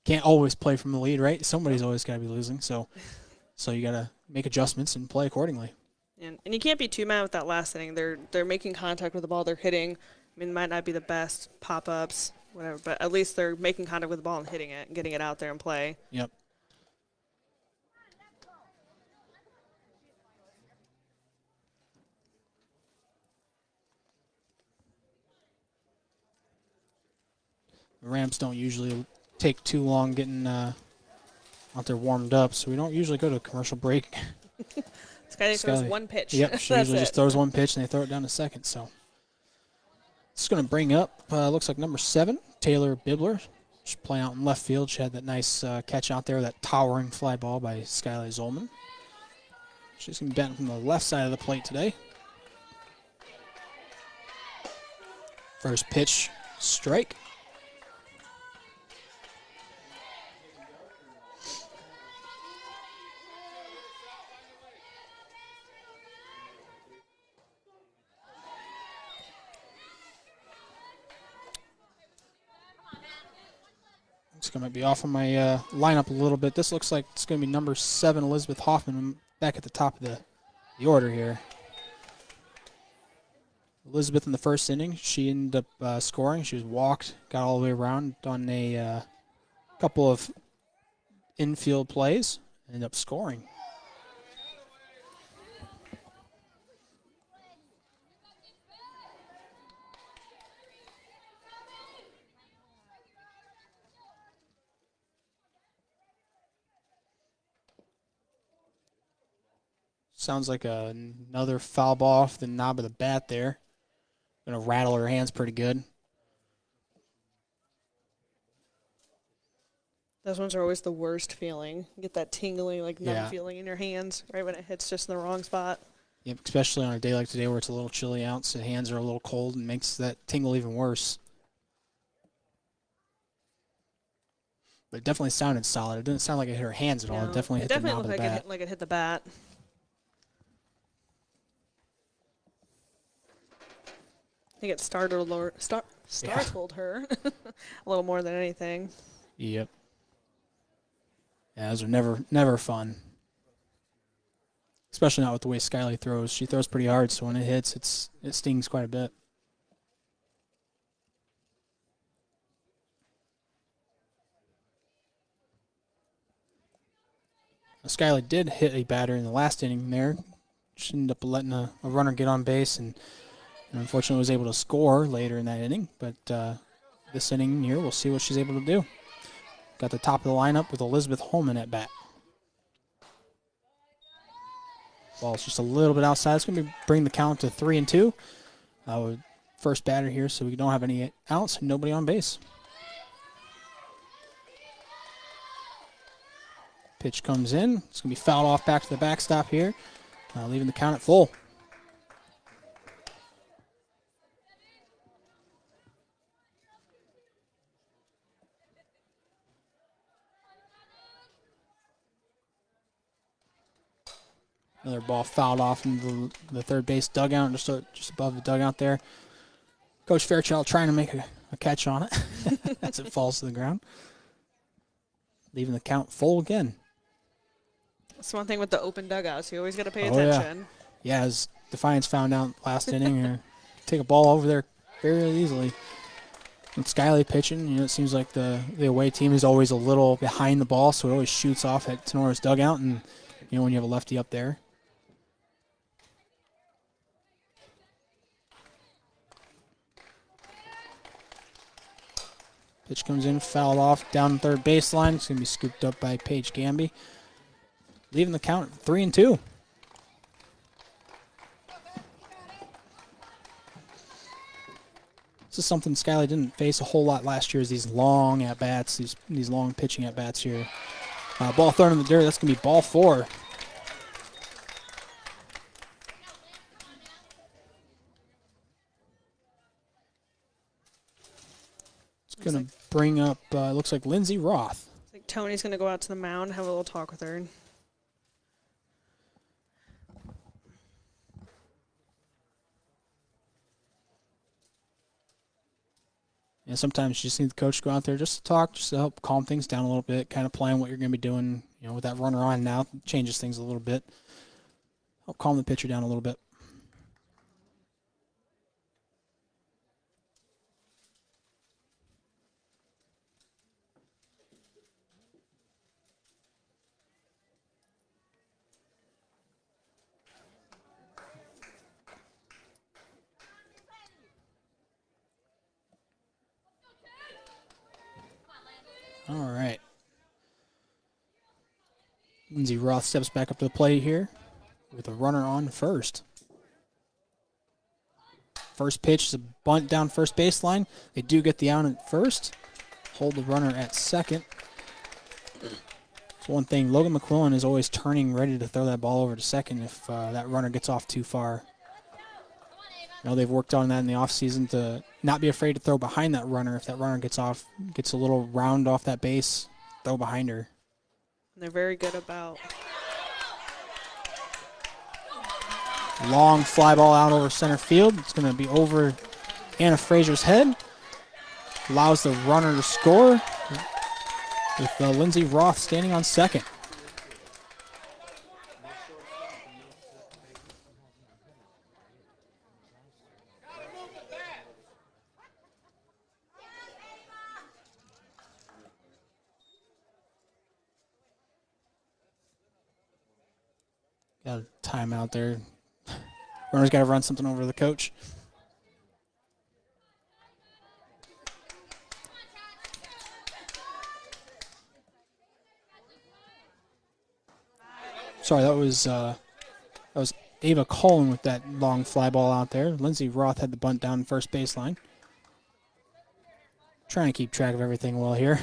can't always play from the lead, right? Somebody's always got to be losing, so you got to make adjustments and play accordingly. And you can't be too mad with that last inning. They're making contact with the ball. They're hitting. I mean, it might not be the best pop-ups, whatever, but at least they're making contact with the ball and hitting it and getting it out there and play. Yep. The Rams don't usually take too long getting out there warmed up, so we don't usually go to a commercial break. Skyler throws one pitch. Yep, she usually just throws one pitch and they throw it down to second. So it's going to bring up, looks like number 7, Taylor Bibler. She's playing out in left field. She had that nice catch out there, that towering fly ball by Skylar Zolman. She's going to be batting from the left side of the plate today. First pitch, strike. It's going to be off on my lineup a little bit. This looks like it's going to be number 7, Elizabeth Hoffman, back at the top of the order here. Elizabeth in the first inning, she ended up scoring. She was walked, got all the way around, done a couple of infield plays, ended up scoring. Sounds like another foul ball off the knob of the bat there. Gonna rattle her hands pretty good. Those ones are always the worst feeling. You get that tingling, numb feeling in your hands right when it hits just in the wrong spot. Yep, especially on a day like today where it's a little chilly out, so the hands are a little cold and makes that tingle even worse. But it definitely sounded solid. It didn't sound like it hit her hands at all. It definitely hit the knob of the bat. It hit the bat. I think it startled her a little more than anything. Yep. Yeah, those are never fun. especially not with the way Skyly throws. She throws pretty hard, so when it hits, it stings quite a bit. Skyly did hit a batter in the last inning there. She ended up letting a runner get on base and unfortunately was able to score later in that inning. But this inning here, we'll see what she's able to do. Got the top of the lineup with Elizabeth Holman at bat. Ball's just a little bit outside. It's going to bring the count to 3-2. First batter here, so we don't have any outs and nobody on base. Pitch comes in. It's going to be fouled off back to the backstop here, leaving the count at full. Another ball fouled off in the third base dugout, just above the dugout there. Coach Fairchild trying to make a catch on it as it falls to the ground. Leaving the count full again. That's one thing with the open dugouts. You always got to pay attention. Yeah, as Defiance found out last inning, take a ball over there very easily. And Skyly pitching, it seems like the away team is always a little behind the ball, so it always shoots off at Tenora's dugout, and when you have a lefty up there. Pitch comes in, fouled off down the third baseline. It's going to be scooped up by Paige Gamby, leaving the count at 3-2. This is something Skyly didn't face a whole lot last year, is these long at-bats, these long pitching at-bats here. Ball thrown in the dirt. That's going to be ball 4. It's going to bring up, looks like Lindsay Roth. It's like Tony's going to go out to the mound, have a little talk with her. And sometimes you just need the coach to go out there just to talk, just to help calm things down a little bit, kind of plan what you're going to be doing, with that runner on now. Changes things a little bit. Help calm the pitcher down a little bit. All right. Lindsay Roth steps back up to the plate here with a runner on first. First pitch is a bunt down first baseline. They do get the out at first. Hold the runner at second. So one thing, Logan McQuillan is always turning, ready to throw that ball over to second if that runner gets off too far. They've worked on that in the offseason to not be afraid to throw behind that runner. If that runner gets a little round off that base, throw behind her. They're very good about. Long fly ball out over center field. It's going to be over Anna Frazier's head. Allows the runner to score with Lindsay Roth standing on second. Got a timeout there. Runner's got to run something over the coach. Sorry, that was Ava Cullen with that long fly ball out there. Lindsay Roth had the bunt down first baseline. Trying to keep track of everything well here.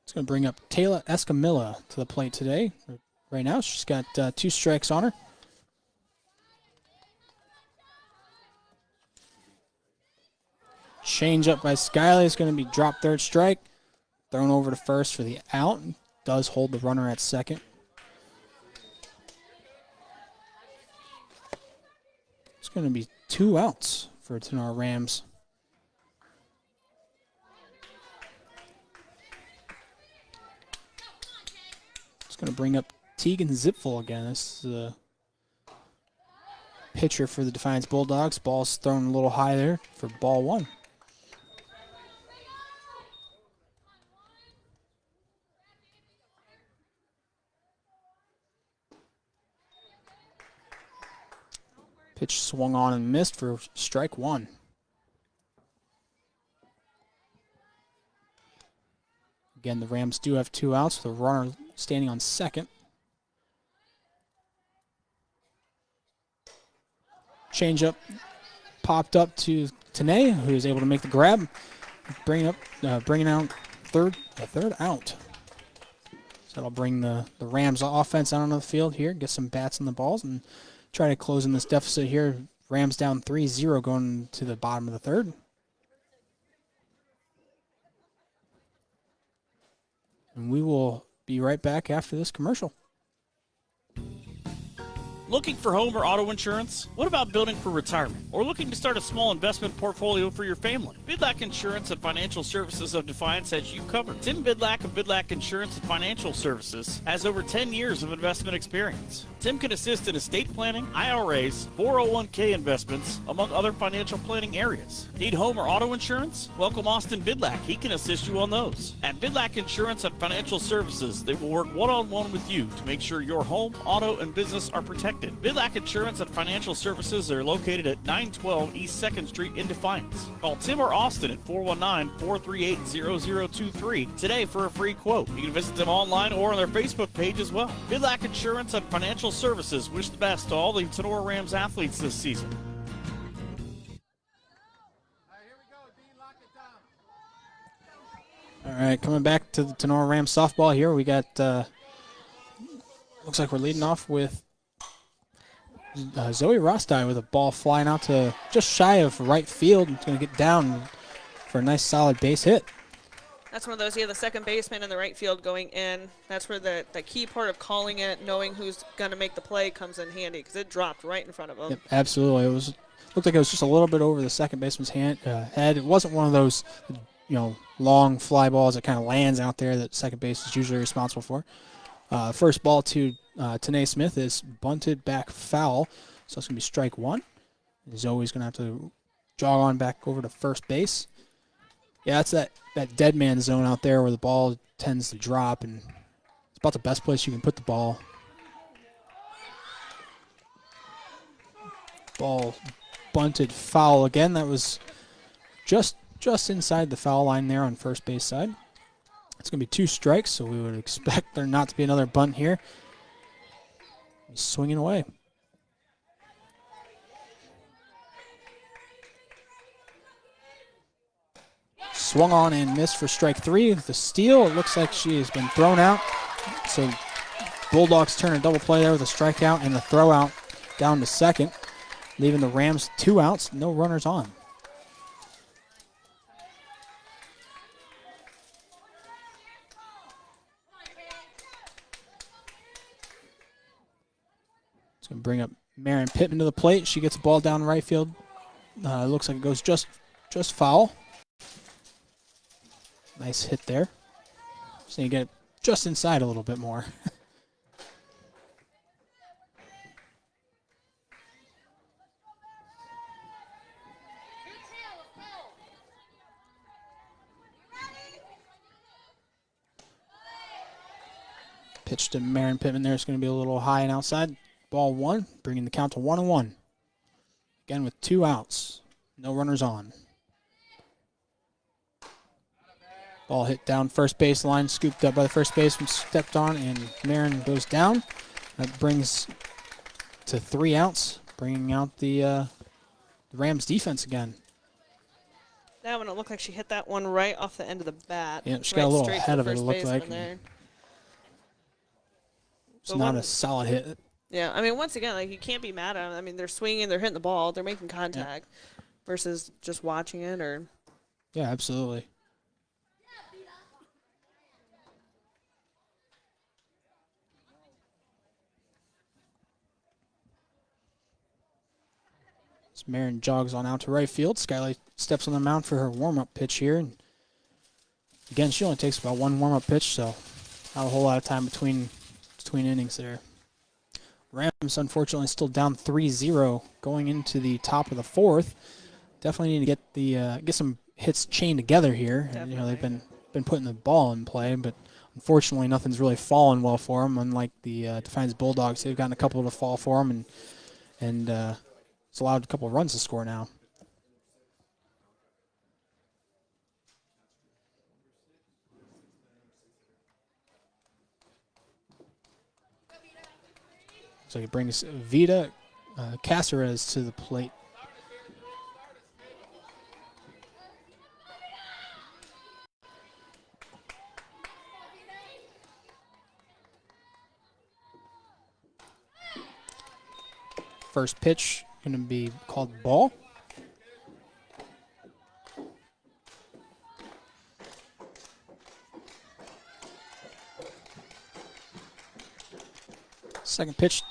It's going to bring up Taylor Escamilla to the plate today. Right now, she's got 2 strikes on her. Change up by Skyly is going to be dropped third strike. Thrown over to first for the out. Does hold the runner at second. It's going to be 2 outs for Tenor Rams. It's going to bring up Tegan Zipfel again. This is a pitcher for the Defiance Bulldogs. Ball's thrown a little high there for ball 1. Pitch swung on and missed for strike 1. Again, the Rams do have 2 outs with a runner standing on second. Changeup popped up to Tanae, who is able to make the grab, bringing out a third out. So that'll bring the Rams offense out onto the field here, get some bats on the balls, and try to close in this deficit here. Rams down 3-0 going to the bottom of the third. And we will be right back after this commercial. Looking for home or auto insurance? What about building for retirement? Or looking to start a small investment portfolio for your family? Bidlack Insurance and Financial Services of Defiance has you covered. Tim Bidlack of Bidlack Insurance and Financial Services has over 10 years of investment experience. Tim can assist in estate planning, IRAs, 401k investments, among other financial planning areas. Need home or auto insurance? Welcome Austin Bidlack. He can assist you on those. At Bidlack Insurance and Financial Services, they will work one-on-one with you to make sure your home, auto, and business are protected. Bidlack Insurance and Financial Services are located at 912 East 2nd Street in Defiance. Call Tim or Austin at 419-438-0023 today for a free quote. You can visit them online or on their Facebook page as well. Bidlack Insurance and Financial Services wish the best to all the Tenor Rams athletes this season. All right, coming back to the Tenor Rams softball here. We got, looks like we're leading off with Zoe Rostai with a ball flying out to just shy of right field. It's going to get down for a nice solid base hit. That's one of those, the second baseman in the right field going in. That's where the key part of calling it, knowing who's going to make the play comes in handy because it dropped right in front of him. Yep, absolutely. Looked like it was just a little bit over the second baseman's head. It wasn't one of those, long fly balls that kind of lands out there that second base is usually responsible for. First ball to Tanae Smith is bunted back foul, so it's going to be strike 1. Zoe's going to have to jog on back over to first base. Yeah, it's that dead man zone out there where the ball tends to drop, and it's about the best place you can put the ball. Ball bunted foul again. That was just inside the foul line there on first base side. It's going to be 2 strikes, so we would expect there not to be another bunt here. He's swinging away. Swung on and missed for strike 3. The steal, it looks like she has been thrown out. So Bulldogs turn a double play there with a strikeout and a throw out down to second, leaving the Rams 2 outs, no runners on. It's going to bring up Marin Pittman to the plate. She gets the ball down right field. It looks like it goes just foul. Nice hit there. So you get it just inside a little bit more. Pitch to Marin Pittman there. It's going to be a little high and outside. Ball 1, bringing the count to 1-1. Again with 2 outs. No runners on. Ball hit down first baseline, scooped up by the first baseman, stepped on, and Marin goes down. That brings to 3 outs, bringing out the Rams defense again. That one, it looked like she hit that one right off the end of the bat. Yeah, she right got a little straight to ahead the of it, it first looked like. baseman there. It's But not one- a solid hit. Yeah, I mean, once again, you can't be mad at them. I mean, they're swinging, they're hitting the ball, they're making contact versus just watching it or. Yeah, absolutely. Marin jogs on out to right field. Skylight steps on the mound for her warm-up pitch here. And again, she only takes about one warm-up pitch, so not a whole lot of time between innings there. Rams, unfortunately, still down 3-0 going into the top of the fourth. Definitely need to get some hits chained together here. And, they've been putting the ball in play, but unfortunately, nothing's really fallen well for them. Unlike the Defiance Bulldogs, they've gotten a couple to fall for them, and it's allowed a couple of runs to score now. So it brings Vita Caceres to the plate. First pitch going to be called ball. Second pitch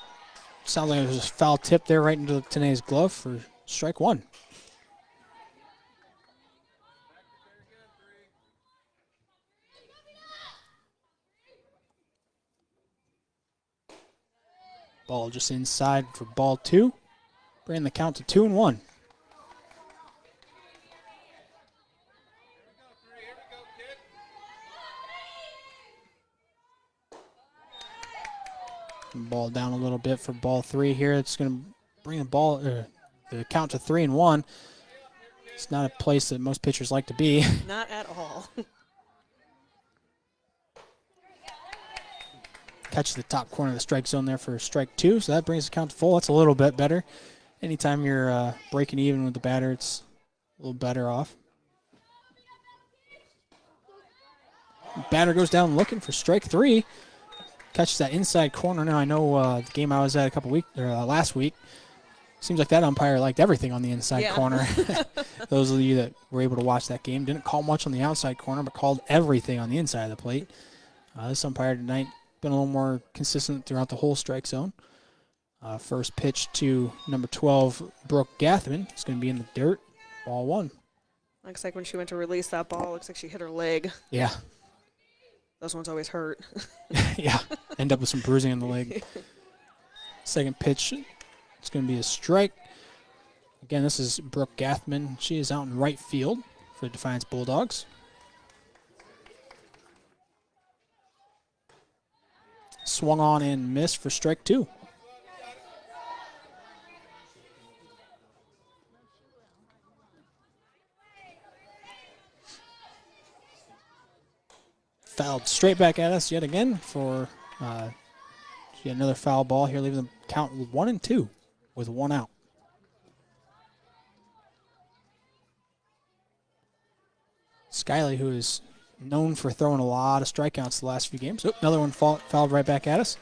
sounds like it was a foul tip there right into Tanae's glove for strike one. Ball just inside for ball two. Bringing the count to 2-1. Ball down a little bit for ball three here. It's going to bring the count to 3-1. It's not a place that most pitchers like to be. Not at all. Catch the top corner of the strike zone there for strike two, so that brings the count to full. That's a little bit better. Anytime you're breaking even with the batter, it's a little better off. Batter goes down looking for strike three. Catches that inside corner. Now I know the game I was at last week. Seems like that umpire liked everything on the inside corner. Those of you that were able to watch that game didn't call much on the outside corner, but called everything on the inside of the plate. This umpire tonight been a little more consistent throughout the whole strike zone. First pitch to number 12, Brooke Gathman. It's going to be in the dirt. Ball one. Looks like when she went to release that ball, looks like she hit her leg. Yeah. Those ones always hurt. Yeah. End up with some bruising on the leg. Second pitch. It's going to be a strike. Again, this is Brooke Gathman. She is out in right field for the Defiance Bulldogs. Swung on and missed for strike two. Fouled straight back at us yet again for yet another foul ball here, leaving the count 1-2 with one out. Skyley, who is known for throwing a lot of strikeouts the last few games. Oh, another one fouled right back at us.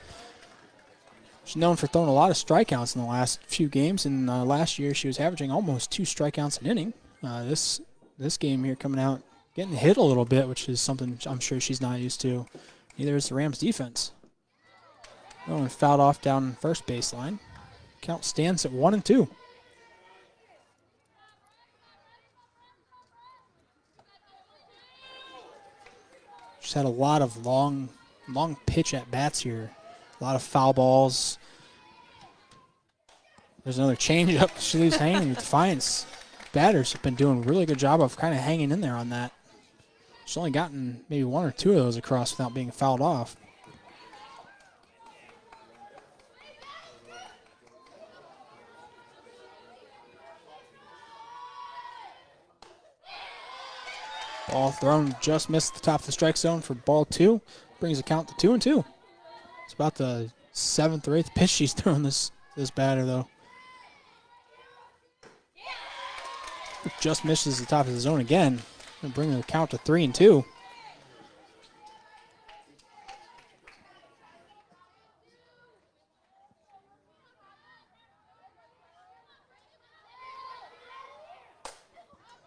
She's known for throwing a lot of strikeouts in the last few games, and last year she was averaging almost 2 strikeouts an inning. This game here coming out, getting hit a little bit, which is something I'm sure she's not used to. Neither is the Rams defense. Another one fouled off down first baseline. Count stands at 1-2. Just had a lot of long pitch at bats here. A lot of foul balls. There's another changeup. She leaves hanging with Defiance. Batters have been doing a really good job of kind of hanging in there on that. She's only gotten maybe 1 or 2 of those across without being fouled off. Ball thrown, just missed the top of the strike zone for ball 2. Brings the count to 2-2. It's about the 7th or 8th pitch she's thrown this batter, though. Just misses the top of the zone again. And bring the count to 3-2.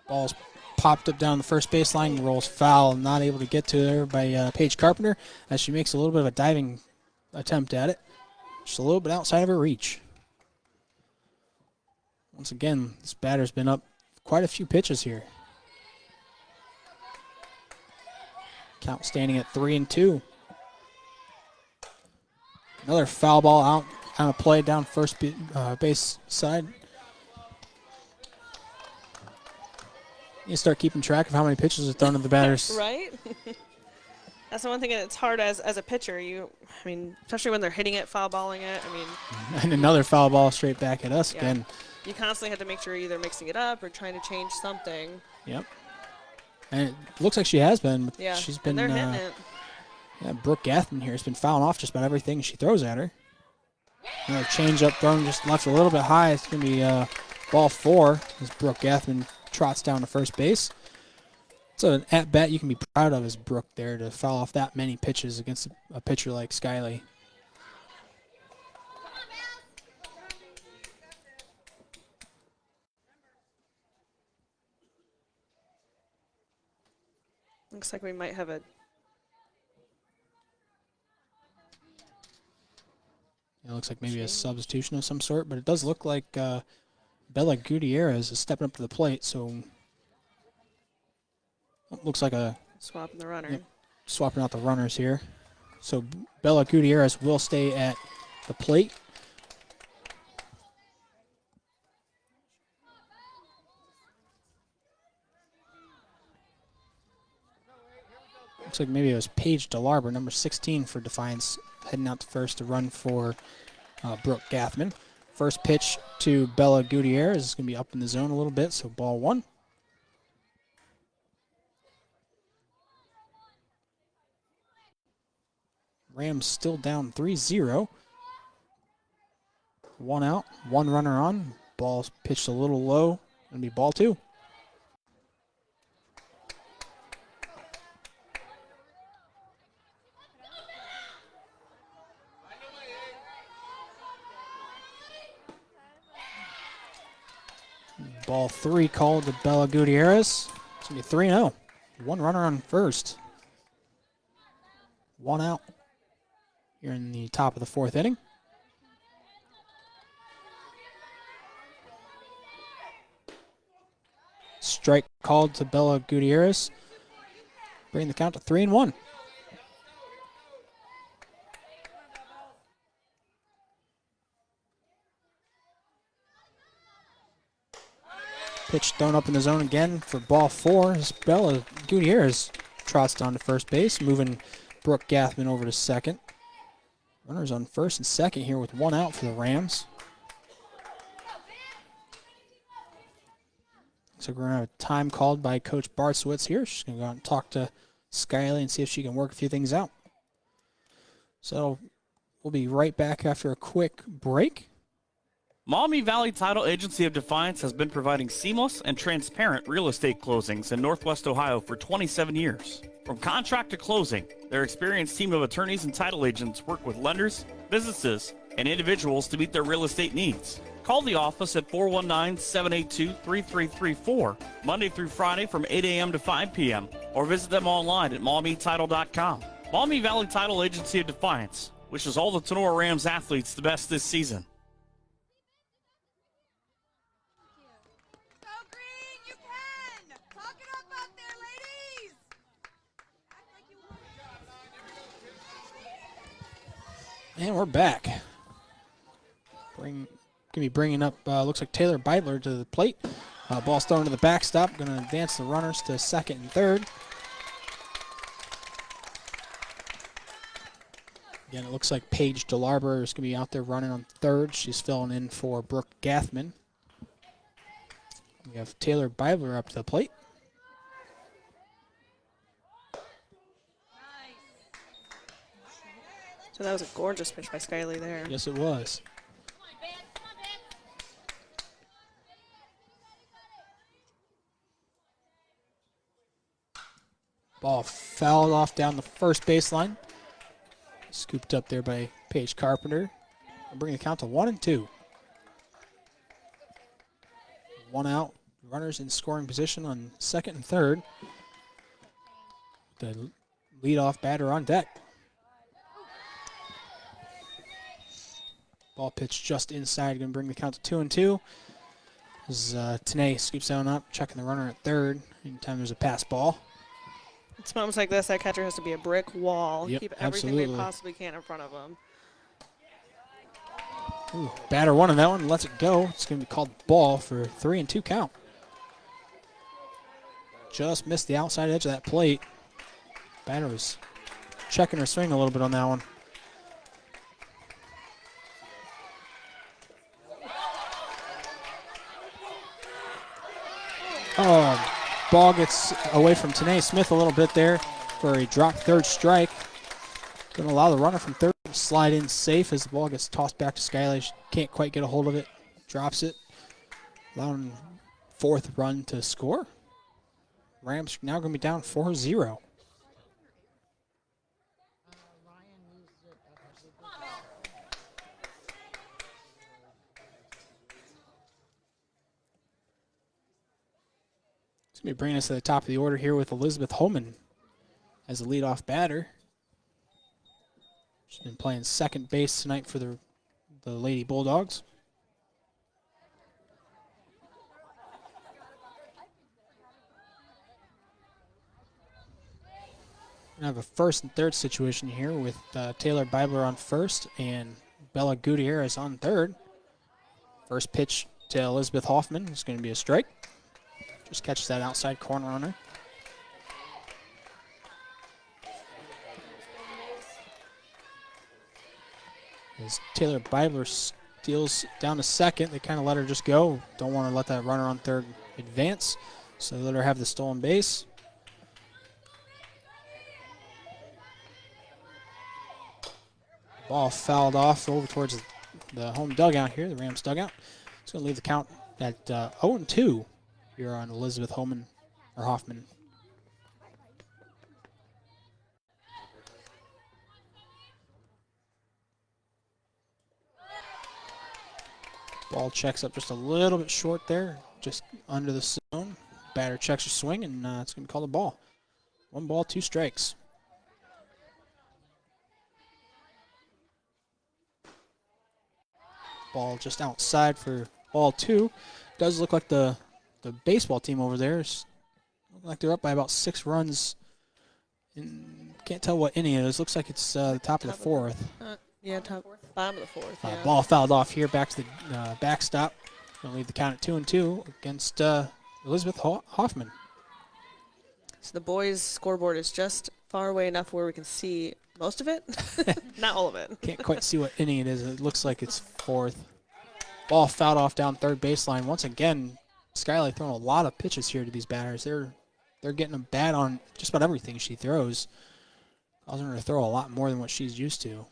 Ball's popped up down the first baseline, rolls foul, not able to get to there by Paige Carpenter as she makes a little bit of a diving attempt at it. Just a little bit outside of her reach. Once again, this batter's been up quite a few pitches here. Count standing at 3-2. Another foul ball out on a play down first base side. You start keeping track of how many pitches are thrown at the batters. Right? That's the one thing it's hard as a pitcher. Especially when they're hitting it, foul balling it. And another foul ball straight back at us Yeah. again. You constantly have to make sure you're either mixing it up or trying to change something. Yep. And it looks like she has been. But Yeah, she's and been. they're hitting it. Yeah, Brooke Gathman here has been fouling off just about everything she throws at her. Another changeup thrown just left a little bit high. It's going to be ball 4 as Brooke Gathman trots down to first base. So an at-bat you can be proud of as Brooke there to foul off that many pitches against a pitcher like Skyley. Looks like we might have a. It looks like maybe a substitution of some sort, but it does look like Bella Gutierrez is stepping up to the plate, so looks like a Swapping the runner. Yep, swapping out the runners here. So Bella Gutierrez will stay at the plate. Looks like maybe it was Paige DeLarber, number 16 for Defiance, heading out to first to run for Brooke Gathman. First pitch to Bella Gutierrez is going to be up in the zone a little bit, so ball 1. Rams still down 3-0. 1 out, 1 runner on. Ball's pitched a little low. Going to be ball 2. Ball 3 called to Bella Gutierrez. It's going to be 3-0. 1 runner on first. 1 out here in the top of the 4th inning. Strike called to Bella Gutierrez. Bring the count to 3-1. Pitch thrown up in the zone again for ball 4 as Bella Gutierrez trots down to first base, moving Brooke Gathman over to second. Runners on first and second here with 1 out for the Rams. So we're going to have a time called by Coach Bartswitz here. She's going to go out and talk to Skyley and see if she can work a few things out. So we'll be right back after a quick break. Maumee Valley Title Agency of Defiance has been providing seamless and transparent real estate closings in Northwest Ohio for 27 years. From contract to closing, their experienced team of attorneys and title agents work with lenders, businesses, and individuals to meet their real estate needs. Call the office at 419-782-3334, Monday through Friday from 8 a.m. to 5 p.m., or visit them online at MaumeeTitle.com. Maumee Valley Title Agency of Defiance wishes all the Tenora Rams athletes the best this season. Go green, you can! Talk it up out there, ladies! Act like you want. And we're back. Going to be bringing up, looks like Taylor Beidler to the plate. Ball's thrown to the backstop. Going to advance the runners to second and third. Again, it looks like Paige DeLarber is going to be out there running on third. She's filling in for Brooke Gathman. We have Taylor Beidler up to the plate. So that was a gorgeous pitch by Skyley there. Yes, it was. Ball fouled off down the first baseline. Scooped up there by Paige Carpenter. We'll bring the count to 1-2. 1 out. Runners in scoring position on second and third. The leadoff batter on deck. Ball pitched just inside. Going to bring the count to 2-2. As Tanay scoops down up, checking the runner at third. Anytime there's a pass ball. It's moments like this that catcher has to be a brick wall. Yep, Keep everything absolutely. they possibly can in front of them. Ooh, batter one on that one, lets it go. It's going to be called ball for 3-2 count. Just missed the outside edge of that plate. Batter was checking her swing a little bit on that one. Oh, ball gets away from Tanay Smith a little bit there for a drop third strike. Going to allow the runner from third to slide in safe as the ball gets tossed back to Skylar. She can't quite get a hold of it. Drops it. Allowing fourth run to score. Rams now going to be down 4-0. Ryan used it. It's going to be bringing us to the top of the order here with Elizabeth Holman as the leadoff batter. She's been playing second base tonight for the Lady Bulldogs. We have a first and third situation here with Taylor Bibler on first and Bella Gutierrez on third. First pitch to Elizabeth Hoffman is going to be a strike. Just catches that outside corner on her. As Taylor Bibler steals down to second, they kind of let her just go. Don't want to let that runner on third advance, so they let her have the stolen base. Ball fouled off over towards the home dugout here, the Rams dugout. It's going to leave the count at 0-2 here on Elizabeth Hoffman. Ball checks up just a little bit short there, just under the zone. Batter checks her swing, and it's going to be called a ball. 1 ball, 2 strikes. Ball just outside for ball 2. Does look like the baseball team over there is looking like they're up by about 6 runs. Can't tell what inning it is. Looks like it's the top of the 4th. Bottom of the 4th. Yeah. Ball fouled off here, back to the backstop. Going to leave the count at 2-2 against Elizabeth Hoffman. So the boys' scoreboard is just far away enough where we can see most of it, not all of it. Can't quite see what inning it is. It looks like it's 4th. Ball fouled off down third baseline. Once again, Skylar throwing a lot of pitches here to these batters. They're getting them bad on just about everything she throws, causing her to throw a lot more than what she's used to.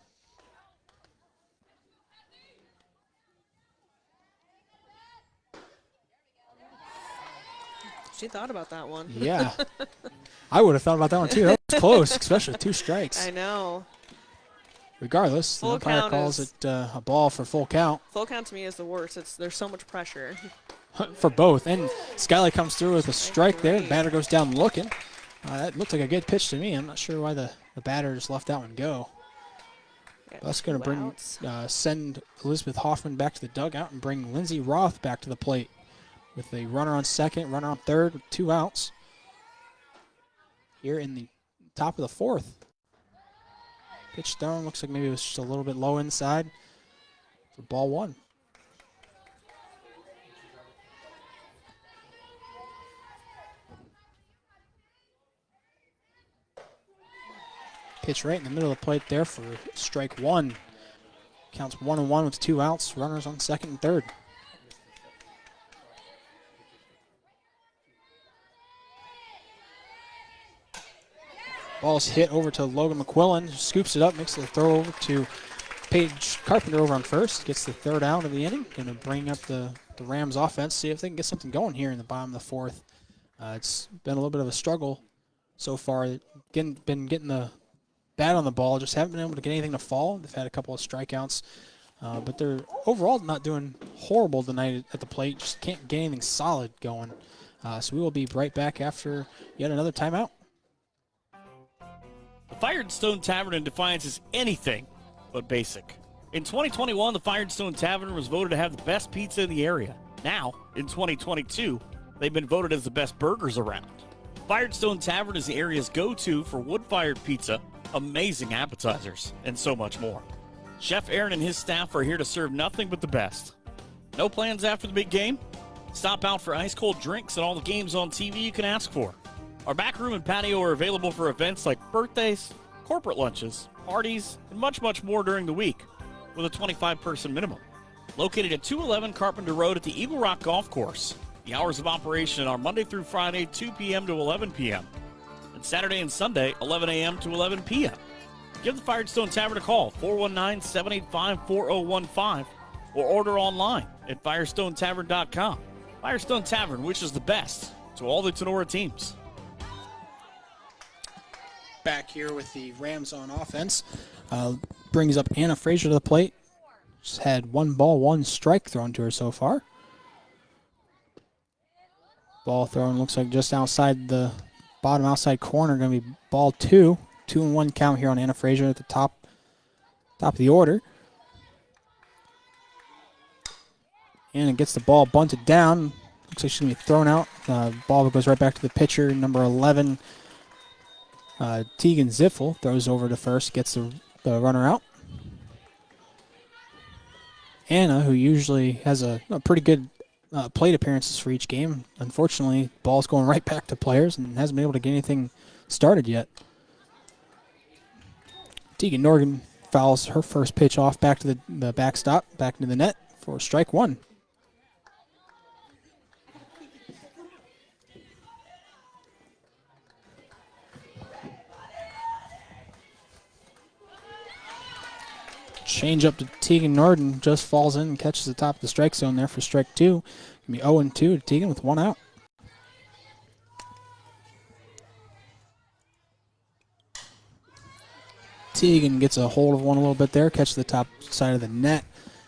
She thought about that one. Yeah. I would have thought about that one too. That was close, especially with 2 strikes. I know. Regardless, the Full umpire count calls is- it a ball for full count. Full count to me is the worst. There's so much pressure. For both. And Skylar comes through with a strike there. The batter goes down looking. That looked like a good pitch to me. I'm not sure why the batter just left that one go. That's going to send Elizabeth Hoffman back to the dugout and bring Lindsay Roth back to the plate with a runner on second, runner on third with 2 outs here in the top of the 4th. Pitch thrown. Looks like maybe it was just a little bit low inside for ball 1. Pitch right in the middle of the plate there for strike 1. Counts 1-1 with 2 outs. Runners on second and third. Ball's hit over to Logan McQuillan. Scoops it up, makes the throw over to Paige Carpenter over on first. Gets the 3rd out of the inning. Going to bring up the Rams offense, see if they can get something going here in the bottom of the 4th. It's been a little bit of a struggle so far. Been getting the bat on the ball, just haven't been able to get anything to fall. They've had a couple of strikeouts, but they're overall not doing horrible tonight at the plate. Just can't get anything solid going. So we will be right back after yet another timeout. The Fire and Stone Tavern in Defiance is anything but basic. In 2021, the Fire and Stone Tavern was voted to have the best pizza in the area. Now, in 2022, they've been voted as the best burgers around. Firestone Tavern is the area's go-to for wood-fired pizza, amazing appetizers, and so much more. Chef Aaron and his staff are here to serve nothing but the best. No plans after the big game? Stop out for ice-cold drinks and all the games on TV you can ask for. Our back room and patio are available for events like birthdays, corporate lunches, parties, and much, much more during the week, with a 25-person minimum. Located at 211 Carpenter Road at the Eagle Rock Golf Course. The hours of operation are Monday through Friday, 2 p.m. to 11 p.m. and Saturday and Sunday, 11 a.m. to 11 p.m. Give the Firestone Tavern a call, 419-785-4015, or order online at firestonetavern.com. Firestone Tavern wishes the best to all the Tenora teams. Back here with the Rams on offense. Brings up Anna Frazier to the plate. She's had 1 ball, 1 strike thrown to her so far. Ball thrown looks like just outside the bottom outside corner. Going to be ball 2. 2-1 count here on Anna Frazier at the top of the order. Anna gets the ball bunted down. Looks like she's going to be thrown out. Ball goes right back to the pitcher, number 11. Tegan Ziffel throws over to first, gets the runner out. Anna, who usually has a pretty good plate appearances for each game, unfortunately, ball's going right back to players and hasn't been able to get anything started yet. Tegan Norgan fouls her first pitch off back to the backstop, back into the net for strike 1. Change up to Tegan Norton, just falls in and catches the top of the strike zone there for strike 2. Gonna be 0-2 to Tegan with 1 out. Tegan gets a hold of one a little bit there, catches the top side of the net.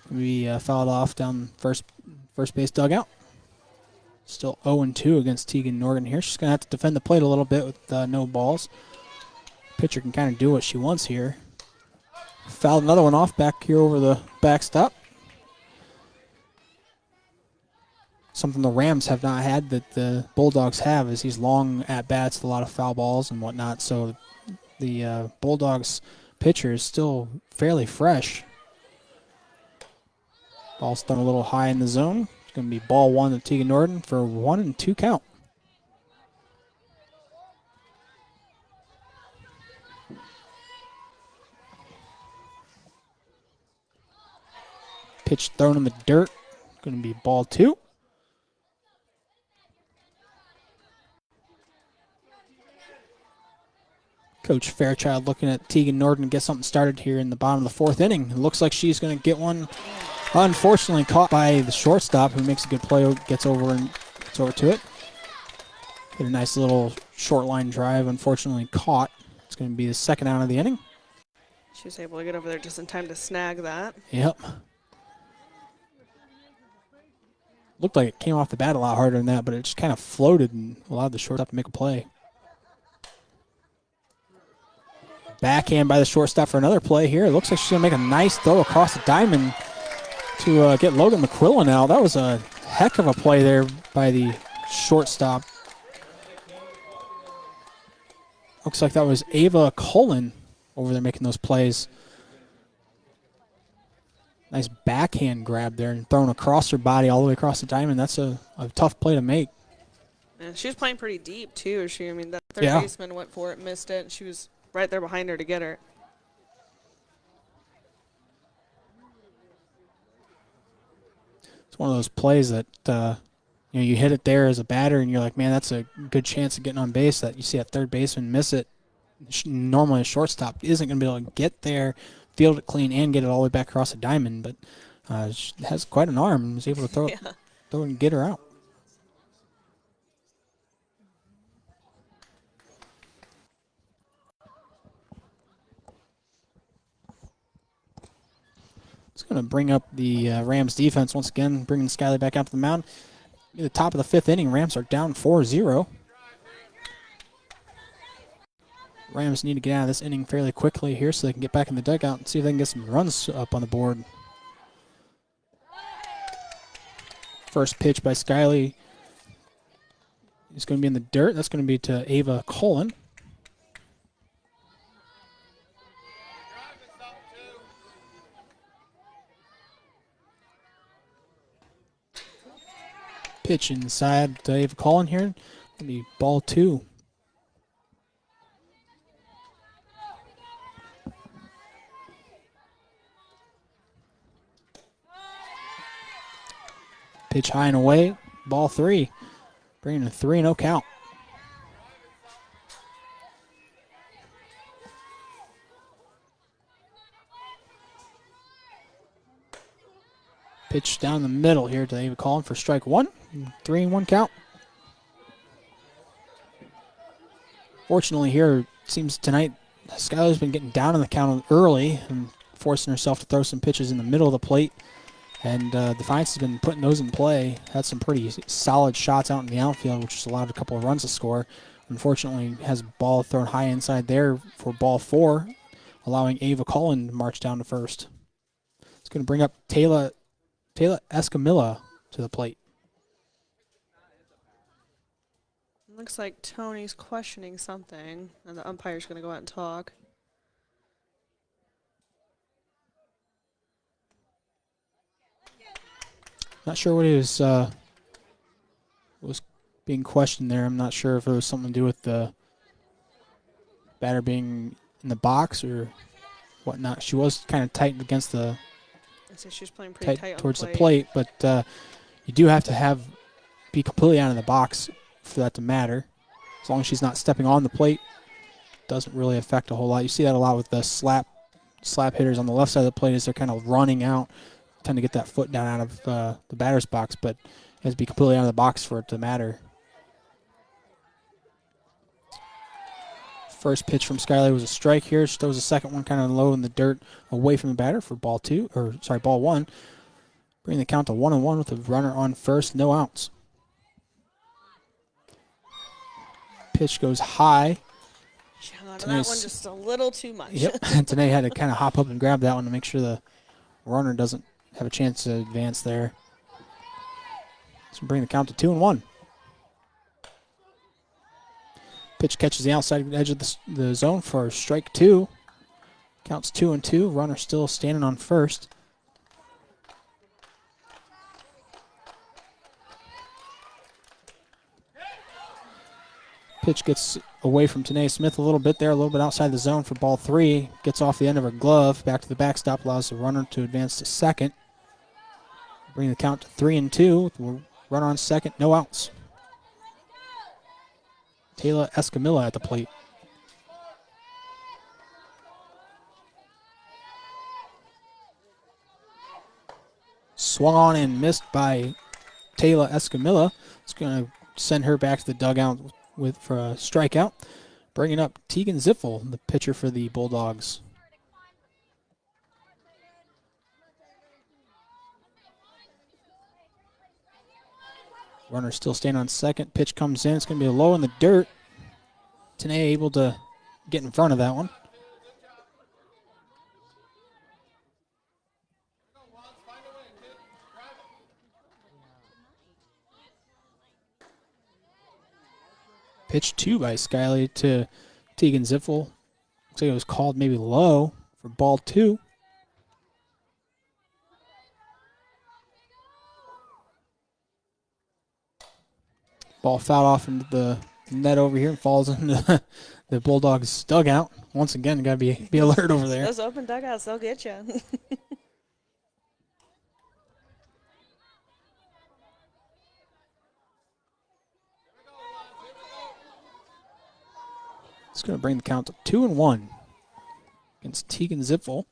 Gonna be fouled off down first base dugout. Still 0-2 against Tegan Norton here. She's gonna have to defend the plate a little bit with no balls. Pitcher can kind of do what she wants here. Fouled another one off back here over the backstop. Something the Rams have not had that the Bulldogs have is these long at-bats, a lot of foul balls and whatnot. So the Bulldogs pitcher is still fairly fresh. Ball's thrown a little high in the zone. It's going to be ball 1 to Tegan Norton for 1-2 count. Pitch thrown in the dirt. Going to be ball 2. Coach Fairchild looking at Tegan Norton to get something started here in the bottom of the 4th inning. It looks like she's going to get one. Unfortunately, caught by the shortstop, who makes a good play, gets over to it. Get a nice little short line drive. Unfortunately, caught. It's going to be the 2nd out of the inning. She was able to get over there just in time to snag that. Yep. Looked like it came off the bat a lot harder than that, but it just kind of floated and allowed the shortstop to make a play. Backhand by the shortstop for another play here. It looks like she's going to make a nice throw across the diamond to get Logan McQuillan out. That was a heck of a play there by the shortstop. Looks like that was Ava Cullen over there making those plays. Nice backhand grab there and thrown across her body all the way across the diamond. That's a tough play to make. And she was playing pretty deep, too. That third baseman went for it, missed it, and she was right there behind her to get her. It's one of those plays that you hit it there as a batter, and you're like, man, that's a good chance of getting on base. That you see a third baseman miss it. Normally, a shortstop isn't going to be able to get there, field it clean, and get it all the way back across the diamond. But she has quite an arm and was able to throw it and get her out. It's going to bring up the Rams defense once again, bringing Skyler back out to the mound. At the top of the 5th inning, Rams are down 4-0. Rams need to get out of this inning fairly quickly here so they can get back in the dugout and see if they can get some runs up on the board. First pitch by Skyley is going to be in the dirt. That's going to be to Ava Cullen. Pitch inside to Ava Cullen here. Going to be ball 2. Pitch high and away, ball 3. Bringing a 3-0 count. Pitch down the middle here to Ava Cullen for strike 1. 3-1 count. Fortunately here, it seems tonight Skylar's been getting down in the count early and forcing herself to throw some pitches in the middle of the plate. And Defiance has been putting those in play. Had some pretty solid shots out in the outfield, which has allowed a couple of runs to score. Unfortunately, has ball thrown high inside there for ball 4, allowing Ava Cullen to march down to first. It's going to bring up Taylor Escamilla to the plate. Looks like Tony's questioning something, and the umpire's going to go out and talk. Not sure what he was being questioned there. I'm not sure if it was something to do with the batter being in the box or whatnot. She was kind of tight against the So she's playing pretty tight on towards the the plate, but you do have to be completely out of the box for that to matter. As long as she's not stepping on the plate, doesn't really affect a whole lot. You see that a lot with the slap hitters on the left side of the plate as they're kind of running out, tend to get that foot down out of the batter's box, but it has to be completely out of the box for it to matter. First pitch from Skylar was a strike here. She throws a second one kind of low in the dirt away from the batter for ball 1. Bring the count to 1-1 with a runner on first, no outs. Pitch goes high. She hung on to that one just a little too much. Yep, and Tanae had to kind of hop up and grab that one to make sure the runner doesn't have a chance to advance there. So bring the count to 2-1. Pitch catches the outside edge of the zone for strike 2. Counts 2-2. Runner still standing on first. Pitch gets away from Tanae Smith a little bit there, a little bit outside the zone for ball 3. Gets off the end of her glove. Back to the backstop, allows the runner to advance to second. Bring the count to 3-2. Runner on second, no outs. Taylor Escamilla at the plate. Swung on and missed by Taylor Escamilla. It's going to send her back to the dugout for a strikeout. Bringing up Tegan Ziffel, the pitcher for the Bulldogs. Runner still staying on second. Pitch comes in. It's going to be low in the dirt. Tanae able to get in front of that one. Pitch 2 by Skyley to Tegan Ziffel. Looks like it was called maybe low for ball 2. Ball fouled off into the net over here and falls into the Bulldogs dugout. Once again, got to be alert over there. Those open dugouts, they'll get you. It's going to bring the count to 2-1 against Tegan Ziffel.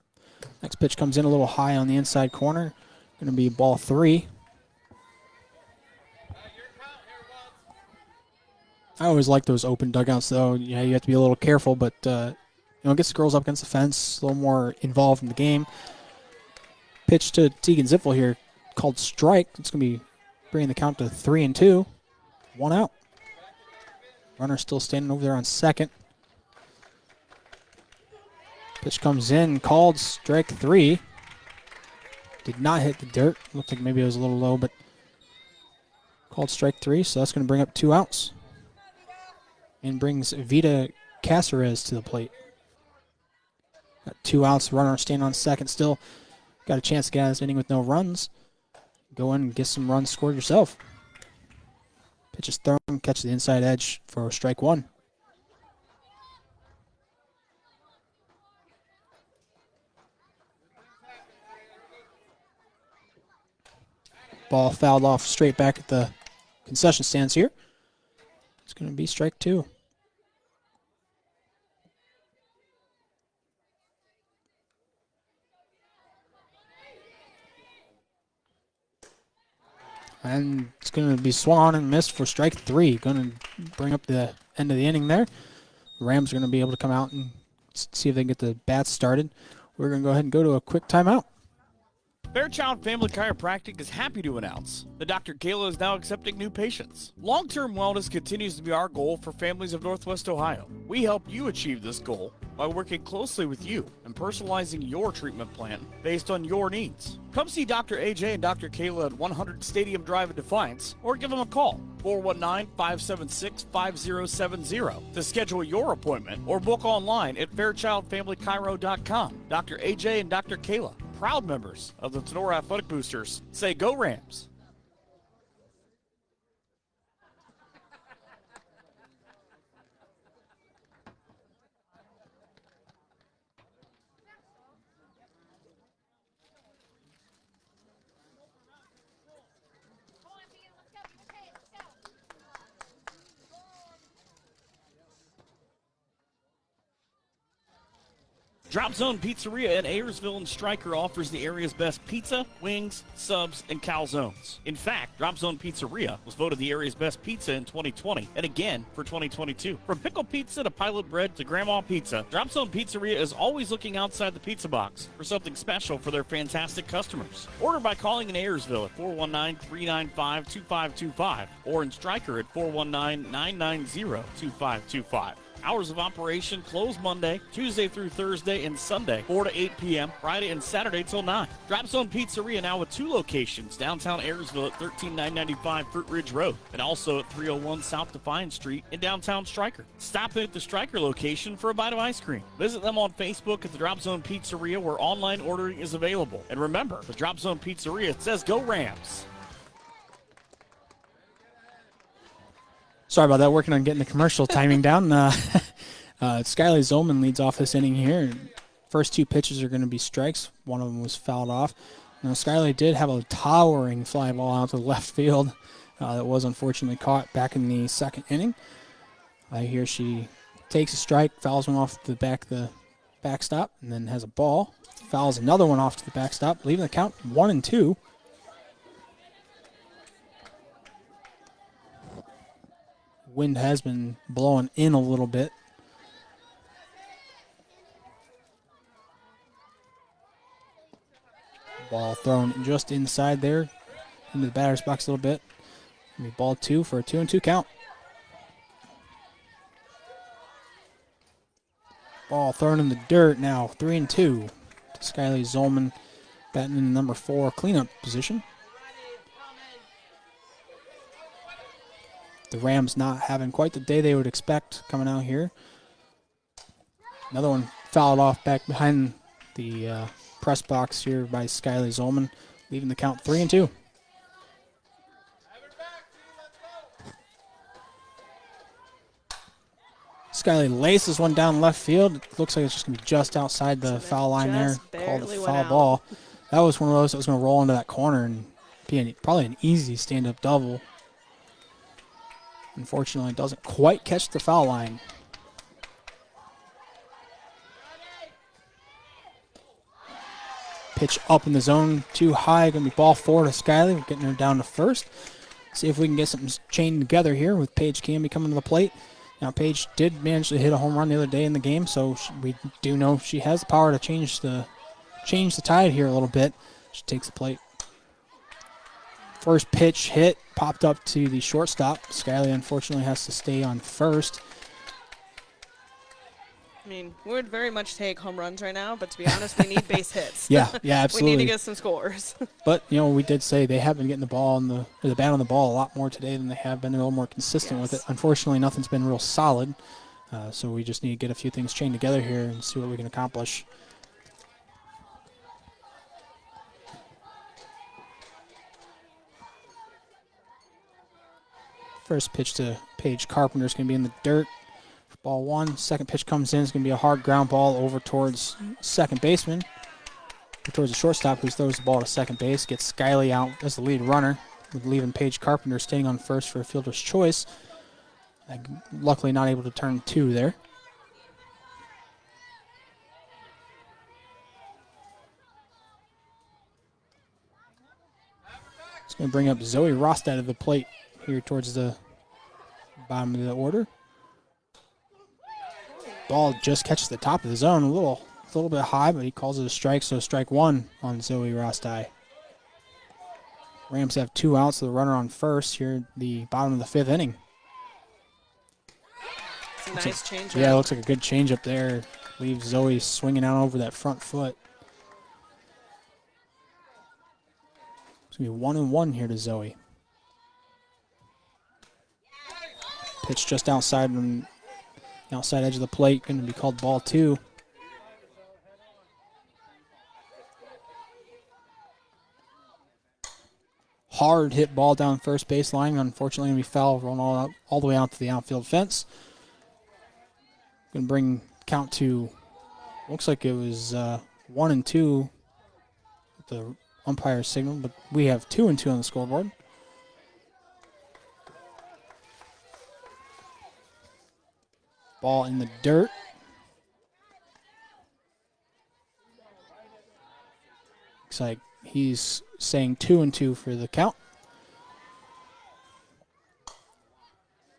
Next pitch comes in a little high on the inside corner. Going to be ball 3. I always like those open dugouts, though. Yeah, you have to be a little careful, but it gets the girls up against the fence, a little more involved in the game. Pitch to Tegan Ziffel here, called strike. It's going to be bringing the count to 3-2. 1 out. Runner still standing over there on second. Pitch comes in, called strike 3. Did not hit the dirt. Looked like maybe it was a little low, but Called strike 3, so that's going to bring up 2 outs. And brings Vita Caceres to the plate. Got 2 outs, runner staying on second still. Got a chance to get out of this inning with no runs. Go in and get some runs scored yourself. Pitch is thrown, catch the inside edge for strike 1. Ball fouled off straight back at the concession stands here. It's going to be strike 2. And it's going to be swung on and missed for strike 3. Going to bring up the end of the inning there. Rams are going to be able to come out and see if they can get the bats started. We're going to go ahead and go to a quick timeout. Fairchild Family Chiropractic is happy to announce that Dr. Kayla is now accepting new patients. Long-term wellness continues to be our goal for families of Northwest Ohio. We help you achieve this goal by working closely with you and personalizing your treatment plan based on your needs. Come see Dr. AJ and Dr. Kayla at 100 Stadium Drive in Defiance, or give them a call, 419-576-5070, to schedule your appointment or book online at fairchildfamilychiro.com. Dr. AJ and Dr. Kayla, proud members of the Tenora Athletic Boosters, say go Rams. Drop Zone Pizzeria in Ayersville and Stryker offers the area's best pizza, wings, subs, and calzones. In fact, Drop Zone Pizzeria was voted the area's best pizza in 2020 and again for 2022. From pickle pizza to pilot bread to grandma pizza, Drop Zone Pizzeria is always looking outside the pizza box for something special for their fantastic customers. Order by calling in Ayersville at 419-395-2525 or in Stryker at 419-990-2525. Hours of operation close Monday, Tuesday through Thursday, and Sunday, 4 to 8 p.m., Friday and Saturday till 9. Drop Zone Pizzeria now with 2 locations, downtown Ayersville at 13995 Fruit Ridge Road, and also at 301 South Defiance Street in downtown Stryker. Stop in at the Stryker location for a bite of ice cream. Visit them on Facebook at the Drop Zone Pizzeria, where online ordering is available. And remember, the Drop Zone Pizzeria says go Rams. Sorry about that, working on getting the commercial timing down. Skylie Zolman leads off this inning here. First 2 pitches are going to be strikes. One of them was fouled off. Now, Skylie did have a towering fly ball out to the left field that was unfortunately caught back in the second inning. Here she takes a strike, fouls one off the backstop, and then has a ball. Fouls another one off to the backstop, leaving the count 1-2. Wind has been blowing in a little bit. Ball thrown just inside there into the batter's box a little bit. Be ball 2 for a 2-2 count. Ball thrown in the dirt now, 3-2 to Skylie Zolman, batting in number 4 cleanup position. The Rams not having quite the day they would expect coming out here. Another one fouled off back behind the press box here by Skylie Zolman, leaving the count 3-2. Skylie laces one down left field. It looks like it's just going to be just outside the foul line there. Called a foul ball. That was one of those that was going to roll into that corner and be probably an easy stand-up double. Unfortunately, it doesn't quite catch the foul line. Pitch up in the zone, too high. Going to be ball 4 to Skylie. We're getting her down to first. See if we can get something chained together here with Paige Canby coming to the plate. Now, Paige did manage to hit a home run the other day in the game, so we do know she has the power to change the tide here a little bit. She takes the plate. First pitch hit, popped up to the shortstop. Skylie unfortunately has to stay on first. I mean, we would very much take home runs right now, but to be honest, we need base hits. Yeah, We absolutely. need to get some scores. But, we did say they have been getting the ball or the bat on the ball a lot more today than they have been. They're a little more consistent with it. Yes. Unfortunately, nothing's been real solid. So we just need to get a few things chained together here and see what we can accomplish. First pitch to Paige Carpenter is going to be in the dirt. Ball one. Second pitch comes in. It's going to be a hard ground ball over towards second baseman. Or towards the shortstop, who throws the ball to second base. Gets Skyley out as the lead runner, with leaving Paige Carpenter standing on first for a fielder's choice. Luckily not able to turn two there. It's going to bring up Zoe Rostad of the plate here towards the bottom of the order. Ball just catches the top of the zone, a little bit high, but he calls it a strike, so strike one on Zoe Rostad. Rams have 2 outs, so the runner on first here at the bottom of the 5th inning. It's a nice change. Yeah, it looks like a good change up there. Leaves Zoe swinging out over that front foot. It's going to be 1-1 here to Zoe. Pitch just outside on the outside edge of the plate, going to be called ball 2. Hard hit ball down first baseline. Unfortunately, going to be foul, rolling all the way out to the outfield fence. Going to bring count to, looks like it was 1-2 with the umpire signal, but we have 2-2 on the scoreboard. Ball in the dirt. Looks like he's saying 2-2 for the count.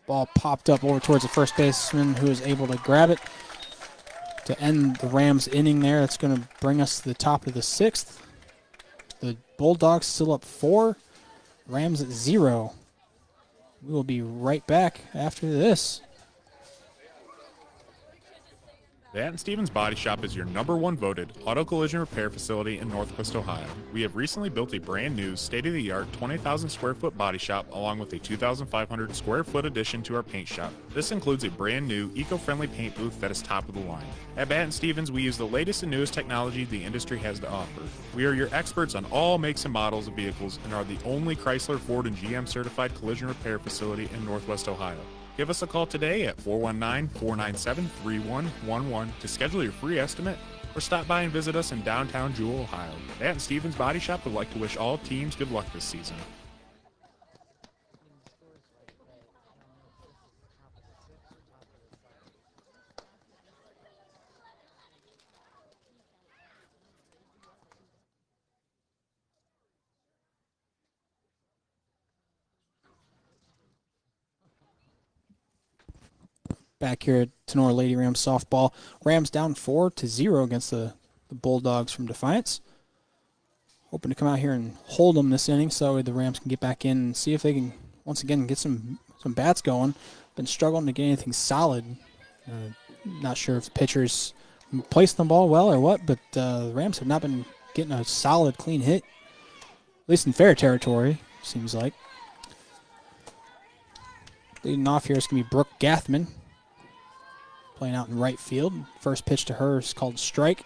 Ball popped up over towards the first baseman, who was able to grab it to end the Rams inning there. That's going to bring us to the top of the 6th. The Bulldogs still up 4. Rams at 0. We will be right back after this. The Atten Stevens Body Shop is your #1 voted auto collision repair facility in Northwest Ohio. We have recently built a brand new state-of-the-art 20,000 square foot body shop along with a 2,500 square foot addition to our paint shop. This includes a brand new eco-friendly paint booth that is top of the line. At Atten Stevens, we use the latest and newest technology the industry has to offer. We are your experts on all makes and models of vehicles and are the only Chrysler, Ford, and GM certified collision repair facility in Northwest Ohio. Give us a call today at 419-497-3111 to schedule your free estimate or stop by and visit us in downtown Jewell, Ohio. The Atten Stevens Body Shop would like to wish all teams good luck this season. Back here at Tenora Lady Rams softball. Rams down 4-0 against the Bulldogs from Defiance. Hoping to come out here and hold them this inning so the Rams can get back in and see if they can once again get some bats going. Been struggling to get anything solid. Not sure if the pitchers placed the ball well or what, but the Rams have not been getting a solid, clean hit. At least in fair territory, seems like. Leading off here is going to be Brooke Gathman, playing out in right field. First pitch to her is called strike.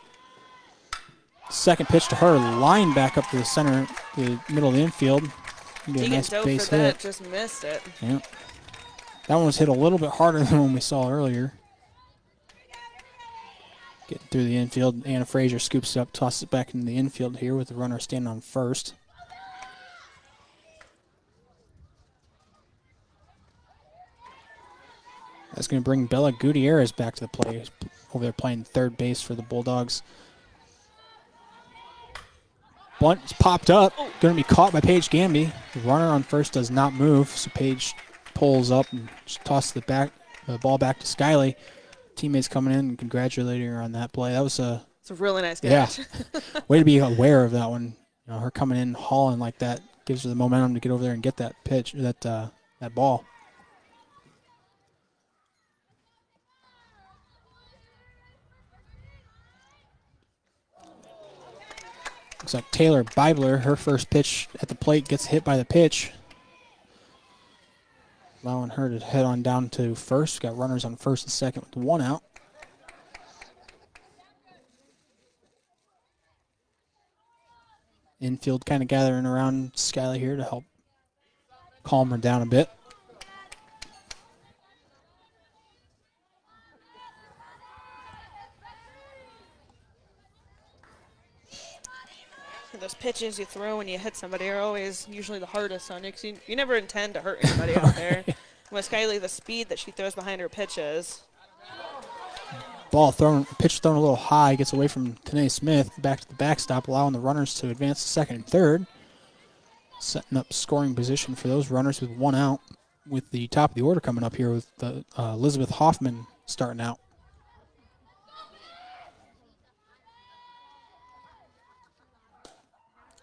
Second pitch to her, line back up to the center, the middle of the infield. Get a He nice dove base for that, hit. just missed it. Yeah. That one was hit a little bit harder than one we saw earlier. Getting through the infield. Anna Frazier scoops it up, tosses it back into the infield here with the runner standing on first. That's going to bring Bella Gutierrez back to the play. Over there playing third base for the Bulldogs. Bunt's popped up. Going to be caught by Paige Gamby. The runner on first does not move, so Paige pulls up and just tosses the ball back to Skyley. Teammates coming in and congratulating her on that play. That was It's a really nice yeah. catch. Way to be aware of that one. You know, her coming in hauling like that gives her the momentum to get over there and get that pitch, that ball. Looks like Taylor Bibler, her first pitch at the plate, gets hit by the pitch, allowing her to head on down to first. Got runners on first and second with 1 out. Infield kind of gathering around Skylar here to help calm her down a bit. Those pitches you throw when you hit somebody are always usually the hardest on you, 'cause you never intend to hurt anybody out there. With Skylar, the speed that she throws behind her pitches. Pitch thrown a little high, gets away from Tanae Smith, back to the backstop, allowing the runners to advance to second and third. Setting up scoring position for those runners with 1 out, with the top of the order coming up here with the, Elizabeth Hoffman starting out.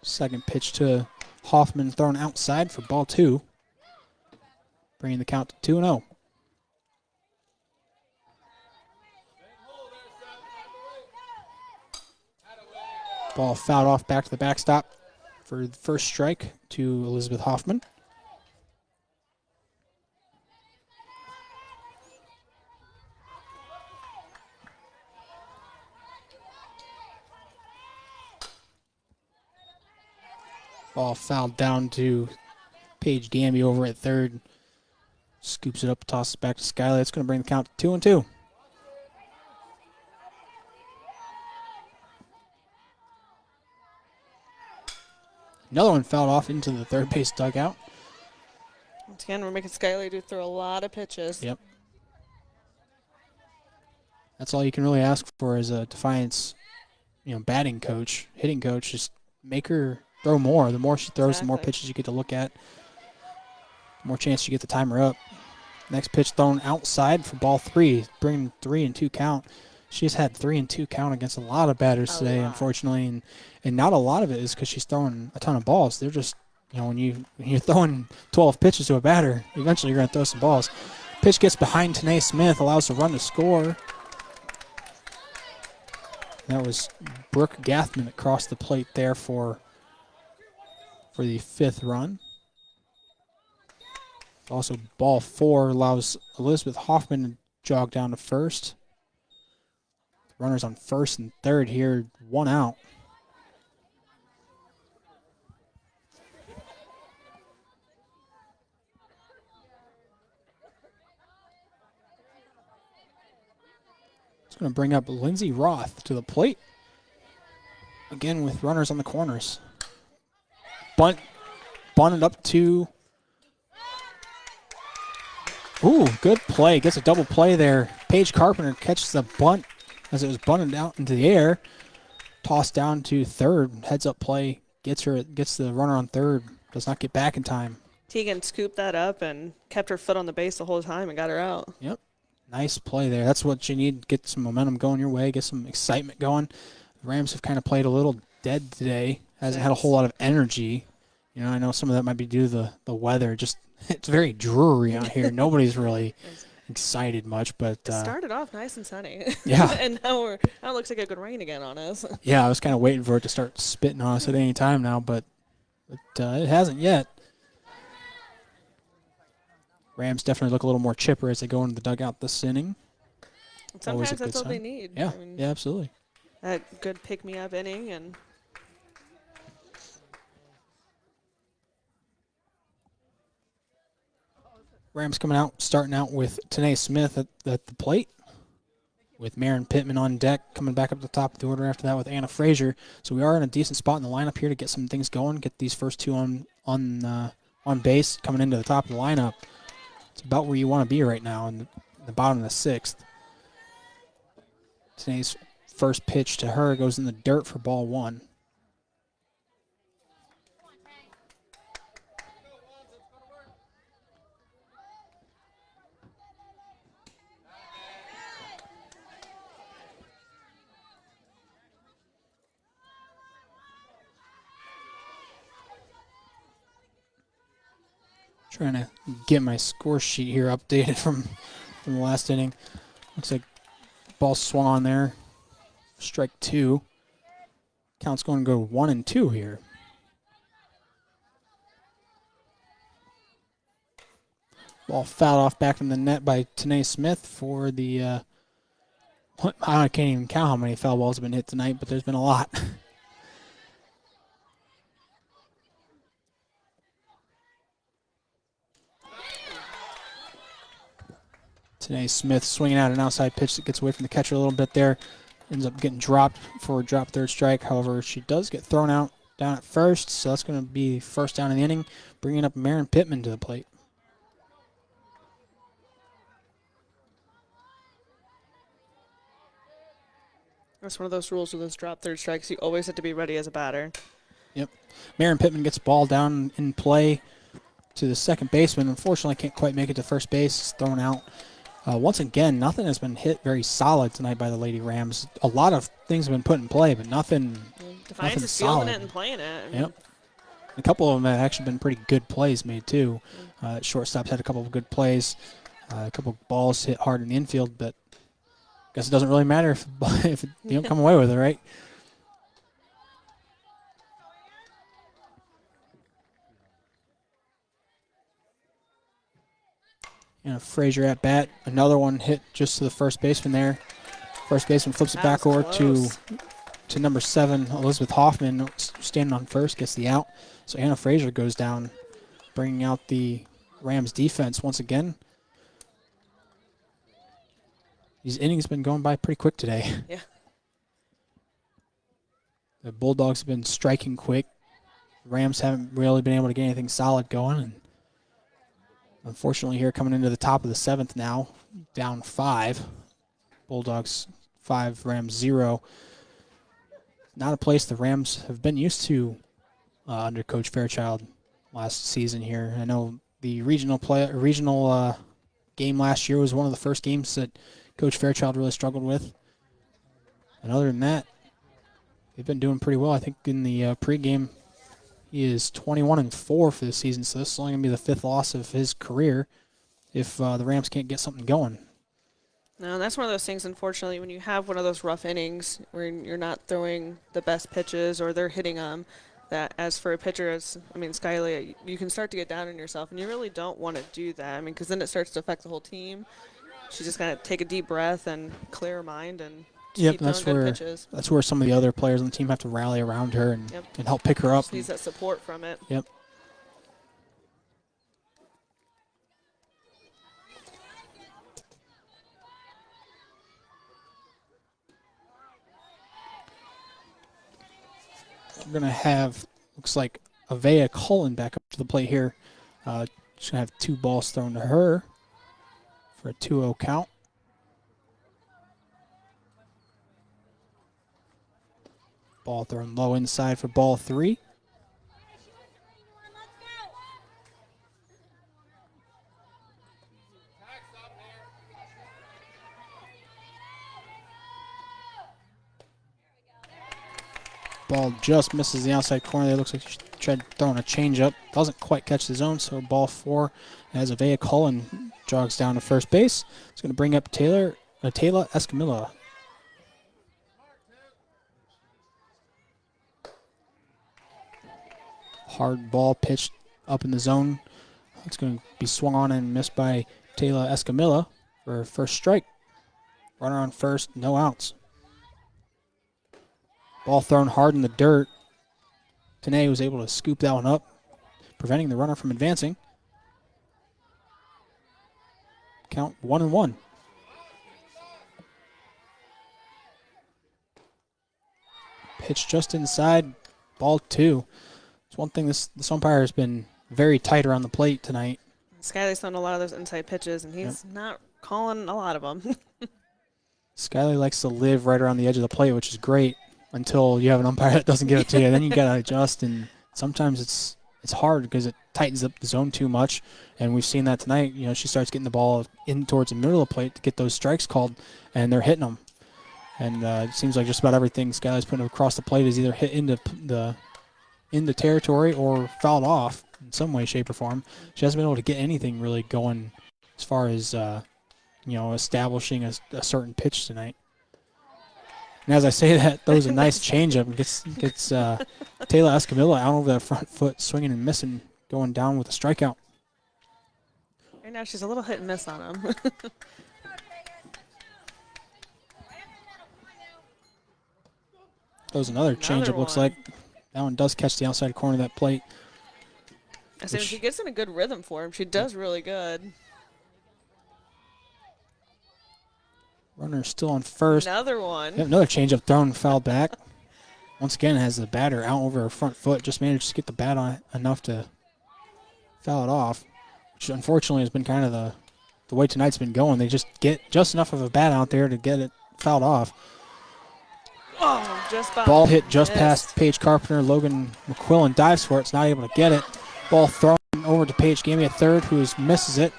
Second pitch to Hoffman thrown outside for ball 2, bringing the count to 2-0. Ball fouled off back to the backstop for the first strike to Elizabeth Hoffman. Ball fouled down to Paige Gamby over at third. Scoops it up, tosses it back to Skylar. It's going to bring the count to 2-2. Another one fouled off into the third base dugout. Once again, we're making Skylar do throw a lot of pitches. Yep. That's all you can really ask for as a Defiance, batting coach, hitting coach. Just make her throw more. The more she throws, the more pitches you get to look at. The more chance you get the timer up. Next pitch thrown outside for ball 3, bringing 3-2 count. She's had 3-2 count against a lot of batters today, unfortunately, and not a lot of it is because she's throwing a ton of balls. They're just, when you're throwing 12 pitches to a batter, eventually you're going to throw some balls. Pitch gets behind Tanae Smith, allows the run to score. That was Brooke Gathman that crossed the plate there for the 5th run. Also, ball 4 allows Elizabeth Hoffman to jog down to first. Runners on first and third here, 1 out. It's going to bring up Lindsay Roth to the plate. Again with runners on the corners. Bunted up to... Ooh, good play. Gets a double play there. Paige Carpenter catches the bunt as it was bunted out into the air. Tossed down to third. Heads up play. Gets the runner on third. Does not get back in time. Tegan scooped that up and kept her foot on the base the whole time and got her out. Yep. Nice play there. That's what you need. Get some momentum going your way. Get some excitement going. The Rams have kind of played a little dead today. Hasn't had a whole lot of energy. I know some of that might be due to the weather. Just it's very dreary out here. Nobody's really excited much, but it started off nice and sunny. Yeah. And now it looks like it could rain again on us. Yeah, I was kind of waiting for it to start spitting on us at any time now, but it hasn't yet. Rams definitely look a little more chipper as they go into the dugout this inning. Sometimes that's all they need. Yeah, yeah, absolutely. A good pick-me-up inning and. Rams starting out with Tanae Smith at the plate, with Marin Pittman on deck, coming back up to the top of the order after that with Anna Frazier. So we are in a decent spot in the lineup here to get some things going, get these first 2 on base coming into the top of the lineup. It's about where you want to be right now in the bottom of the 6th. Tanae's first pitch to her goes in the dirt for ball 1. Trying to get my score sheet here updated from the last inning. Looks like ball swung on there. Strike 2. Count's going to go 1-2 here. Ball fouled off back from the net by Tanae Smith for the, I can't even count how many foul balls have been hit tonight, but there's been a lot. Tanae Smith swinging out an outside pitch that gets away from the catcher a little bit there. Ends up getting dropped for a drop third strike. However, she does get thrown out down at first, so that's going to be first down in the inning, bringing up Marin Pittman to the plate. That's one of those rules with those drop third strikes. You always have to be ready as a batter. Yep. Marin Pittman gets the ball down in play to the second baseman. Unfortunately, can't quite make it to first base. It's thrown out. Once again, nothing has been hit very solid tonight by the Lady Rams. A lot of things have been put in play, but nothing. Defiance is fielding it and playing it. I mean, Yep. A couple of them have actually been pretty good plays made too. Shortstops had a couple of good plays. A couple of balls hit hard in the infield, but I guess it doesn't really matter if you don't come away with it, right? And Frazier at bat. Another one hit just to the first baseman there. First baseman flips it back over to number 7, Elizabeth Hoffman, standing on first, gets the out. So Anna Frazier goes down, bringing out the Rams defense once again. These innings have been going by pretty quick today. Yeah. The Bulldogs have been striking quick. Rams haven't really been able to get anything solid going. And unfortunately here coming into the top of the 7th now, down 5. Bulldogs 5, Rams 0. Not a place the Rams have been used to under Coach Fairchild last season here. I know the regional game last year was one of the first games that Coach Fairchild really struggled with. And other than that, they've been doing pretty well. I think in the pregame, he is 21-4 for the season, so this is only going to be the 5th loss of his career if the Rams can't get something going. No, that's one of those things, unfortunately, when you have one of those rough innings where you're not throwing the best pitches or they're hitting them, that as for a pitcher, Skyly, you can start to get down on yourself, and you really don't want to do that. Because then it starts to affect the whole team. She's just got to take a deep breath and clear her mind and keep throwing good pitches. That's where some of the other players on the team have to rally around her and help pick her up. She needs that support from it. Yep. We're going to have, looks like, Avea Cullen back up to the plate here. She's going to have 2 balls thrown to her for a 2-0 count. Ball thrown low inside for ball 3. Ball just misses the outside corner there. Looks like she tried throwing a changeup. Doesn't quite catch the zone, so ball 4 as Avea Cullen jogs down to first base. It's going to bring up Taylor Escamilla. Hard ball pitched up in the zone. It's going to be swung on and missed by Taylor Escamilla for first strike. Runner on first, no outs. Ball thrown hard in the dirt. Tanae was able to scoop that one up, preventing the runner from advancing. Count 1-1. Pitch just inside, ball 2. It's one thing this umpire has been very tight around the plate tonight. Skyly's throwing a lot of those inside pitches, and he's not calling a lot of them. Skyly likes to live right around the edge of the plate, which is great until you have an umpire that doesn't give it to you. Then you got to adjust, and sometimes it's hard because it tightens up the zone too much, and we've seen that tonight. You know, she starts getting the ball in towards the middle of the plate to get those strikes called, and they're hitting them. And it seems like just about everything Skyly's putting across the plate is either hit into the territory or fouled off in some way, shape, or form. She hasn't been able to get anything really going as far as establishing a certain pitch tonight. And as I say that, throws a nice changeup and gets Taylor Escamilla out over the front foot, swinging and missing, going down with a strikeout. Right now she's a little hit and miss on him. Throws another changeup, looks one. like. That one does catch the outside corner of that plate. I said she gets in a good rhythm for him. She does really good. Runner still on first. Another one. Yep, another changeup thrown, fouled back. Once again, has the batter out over her front foot. Just managed to get the bat on enough to foul it off, which unfortunately has been kind of the way tonight's been going. They just get just enough of a bat out there to get it fouled off. Oh, just about Ball hit just missed. past Paige Carpenter. Logan McQuillan dives for it. It's not able to get it. Ball thrown over to Paige Gamby at third, who misses it.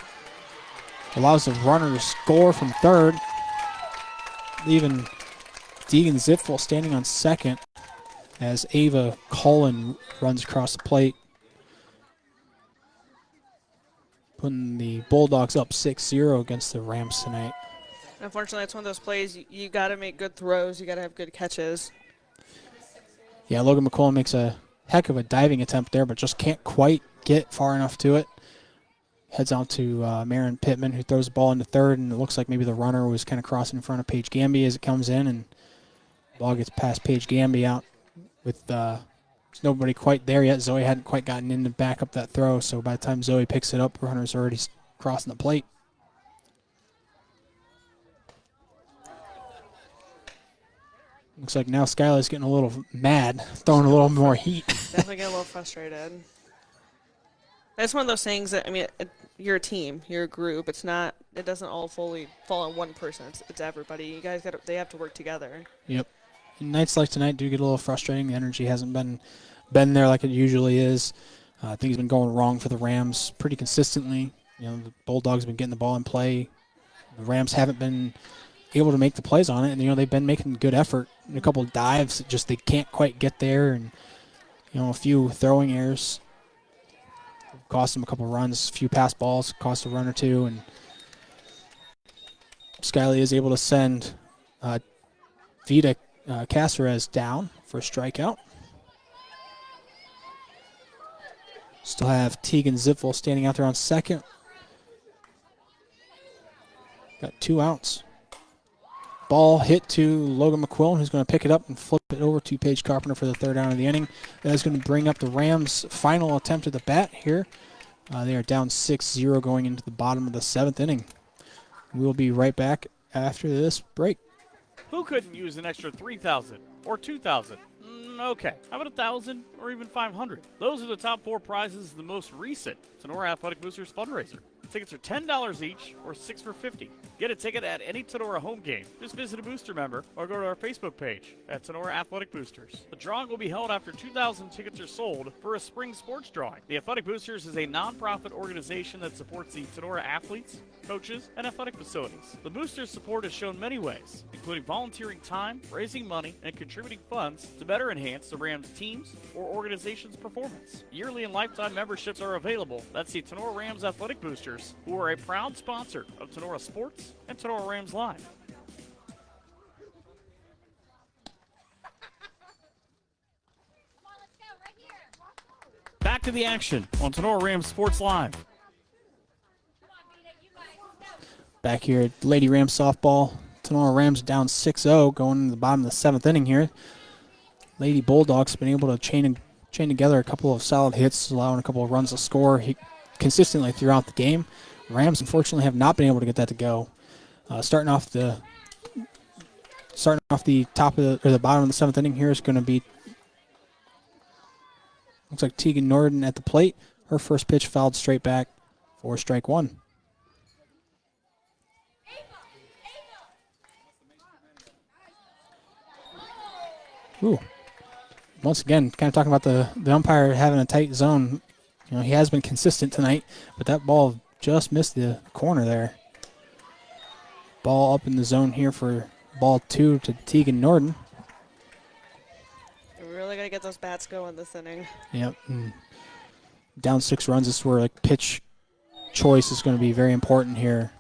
Allows the runner to score from third, leaving Deegan Zipfel standing on second as Ava Cullen runs across the plate, putting the Bulldogs up 6-0 against the Rams tonight. Unfortunately, it's one of those plays you got to make good throws. You got to have good catches. Yeah, Logan McCullough makes a heck of a diving attempt there, but just can't quite get far enough to it. Heads out to Marin Pittman, who throws the ball into third, and it looks like maybe the runner was kind of crossing in front of Paige Gamby as it comes in, and the ball gets past Paige Gamby out with there's nobody quite there yet. Zoe hadn't quite gotten in to back up that throw, so by the time Zoe picks it up, the runner's already crossing the plate. Looks like now Skylar's getting a little mad, throwing a little more heat. Definitely get a little frustrated. It's one of those things that, I mean, you're a team, you're a group. It's not, it doesn't all fully fall on one person. It's everybody. You guys they have to work together. Yep. And nights like tonight do get a little frustrating. The energy hasn't been there like it usually is. Things have been going wrong for the Rams pretty consistently. You know, the Bulldogs have been getting the ball in play. The Rams haven't been able to make the plays on it, and they've been making good effort. A couple of dives, just they can't quite get there, and a few throwing errors cost them a couple runs. A few pass balls cost a run or two, and Skyly is able to send Vita Caceres down for a strikeout. Still have Tegan Zipfel standing out there on second. Got 2 outs. Ball hit to Logan McQuillan, who's going to pick it up and flip it over to Paige Carpenter for the third out of the inning. That is going to bring up the Rams' final attempt at the bat here. They are down 6-0 going into the bottom of the 7th inning. We will be right back after this break. Who couldn't use an extra 3,000 or 2,000? Okay, how about 1,000 or even 500? Those are the top 4 prizes of the most recent Sonora Athletic Boosters fundraiser. Tickets are $10 each or 6 for $50. Get a ticket at any Sonora home game. Just visit a booster member or go to our Facebook page at Sonora Athletic Boosters. The drawing will be held after 2,000 tickets are sold for a spring sports drawing. The Athletic Boosters is a non-profit organization that supports the Sonora athletes, coaches, and athletic facilities. The Boosters' support is shown many ways, including volunteering time, raising money, and contributing funds to better enhance the Rams' teams or organization's performance. Yearly and lifetime memberships are available. That's the Sonora Rams Athletic Boosters, who are a proud sponsor of Sonora Sports and Sonora Rams Live. Back to the action on Sonora Rams Sports Live. Back here at Lady Rams softball. Sonora Rams down 6-0 going into the bottom of the 7th inning here. Lady Bulldogs have been able to chain together a couple of solid hits, allowing a couple of runs to score consistently throughout the game. Rams, unfortunately, have not been able to get that to go. Starting off the top of the bottom of the 7th inning here is going to be, looks like Tegan Norden at the plate. Her first pitch fouled straight back for strike 1. Ooh. Once again, kind of talking about the umpire having a tight zone. He has been consistent tonight, but that ball just missed the corner there. Ball up in the zone here for ball 2 to Tegan Norden. We really got to get those bats going this inning. Yep. And down 6 runs. This is where pitch choice is going to be very important here.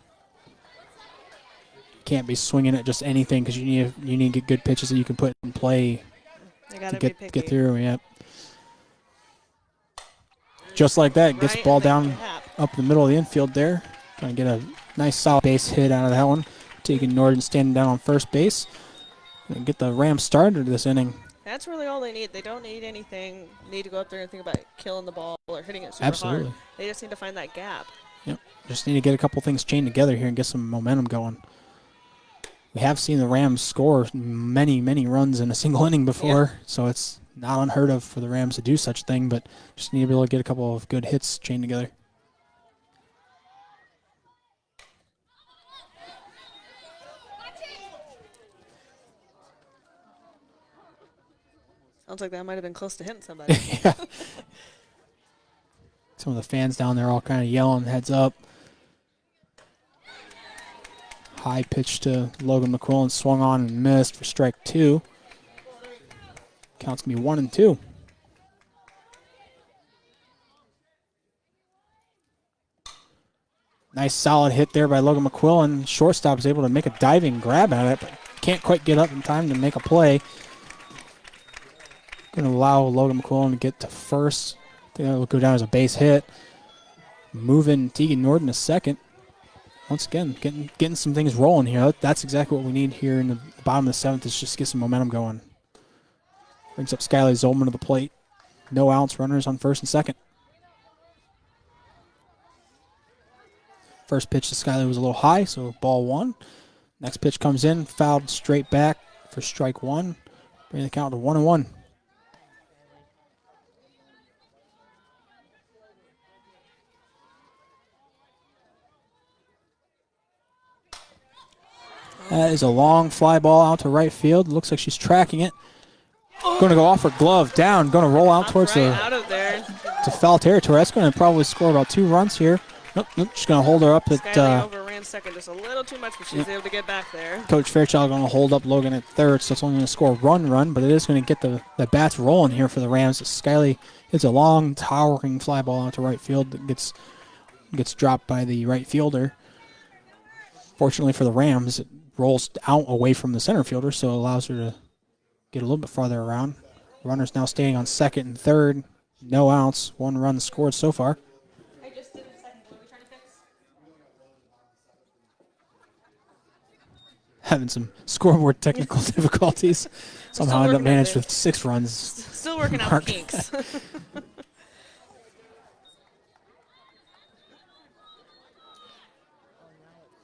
can't be swinging at just anything because you need to get good pitches that you can put in play They gotta to be picky. get through. Yep. Just like that, gets the Right ball in the down gap. up the middle of the infield there. Gonna get a nice solid base hit out of that one. Tegan Norden standing down on first base. Gonna get the Rams started this inning. That's really all they need. They don't need anything. Need to go up there and think about killing the ball or hitting it super Absolutely. hard. They just need to find that gap. Yep. Just need to get a couple things chained together here and get some momentum going. We have seen the Rams score many, many runs in a single inning before, so it's not unheard of for the Rams to do such a thing, but just need to be able to get a couple of good hits chained together. Sounds like that might have been close to hitting somebody. Yeah. Some of the fans down there all kind of yelling, heads up. High pitch to Logan McQuillan, swung on and missed for strike 2. Count's going to be 1-2. Nice solid hit there by Logan McQuillan. Shortstop is able to make a diving grab at it, but can't quite get up in time to make a play. Going to allow Logan McQuillan to get to first. I think that will go down as a base hit. Moving Tegan Norden to second. Once again, getting some things rolling here. That's exactly what we need here in the bottom of the 7th is just get some momentum going. Brings up Skylar Zolman to the plate. No outs, runners on first and second. First pitch to Skylar was a little high, so ball 1. Next pitch comes in, fouled straight back for strike 1. Bringing the count to 1-1. That is a long fly ball out to right field. Looks like she's tracking it. Going to go off her glove down. Going to roll out towards right out of there. to foul territory. That's going to probably score about 2 runs here. Nope, she's going to hold her up at Skyler overran second just a little too much, but she's able to get back there. Coach Fairchild going to hold up Logan at third, so it's only going to score 1 run, but it is going to get the bats rolling here for the Rams. Skylie hits a long, towering fly ball out to right field that gets dropped by the right fielder. Fortunately for the Rams, it rolls out away from the center fielder, so it allows her to get a little bit farther around. Runners now staying on second and third. No outs. 1 run scored so far. I just did a second. What are we trying to fix? Having some scoreboard technical difficulties. Somehow ended up working on managed it. with 6 runs. Still working out Mark. the kinks.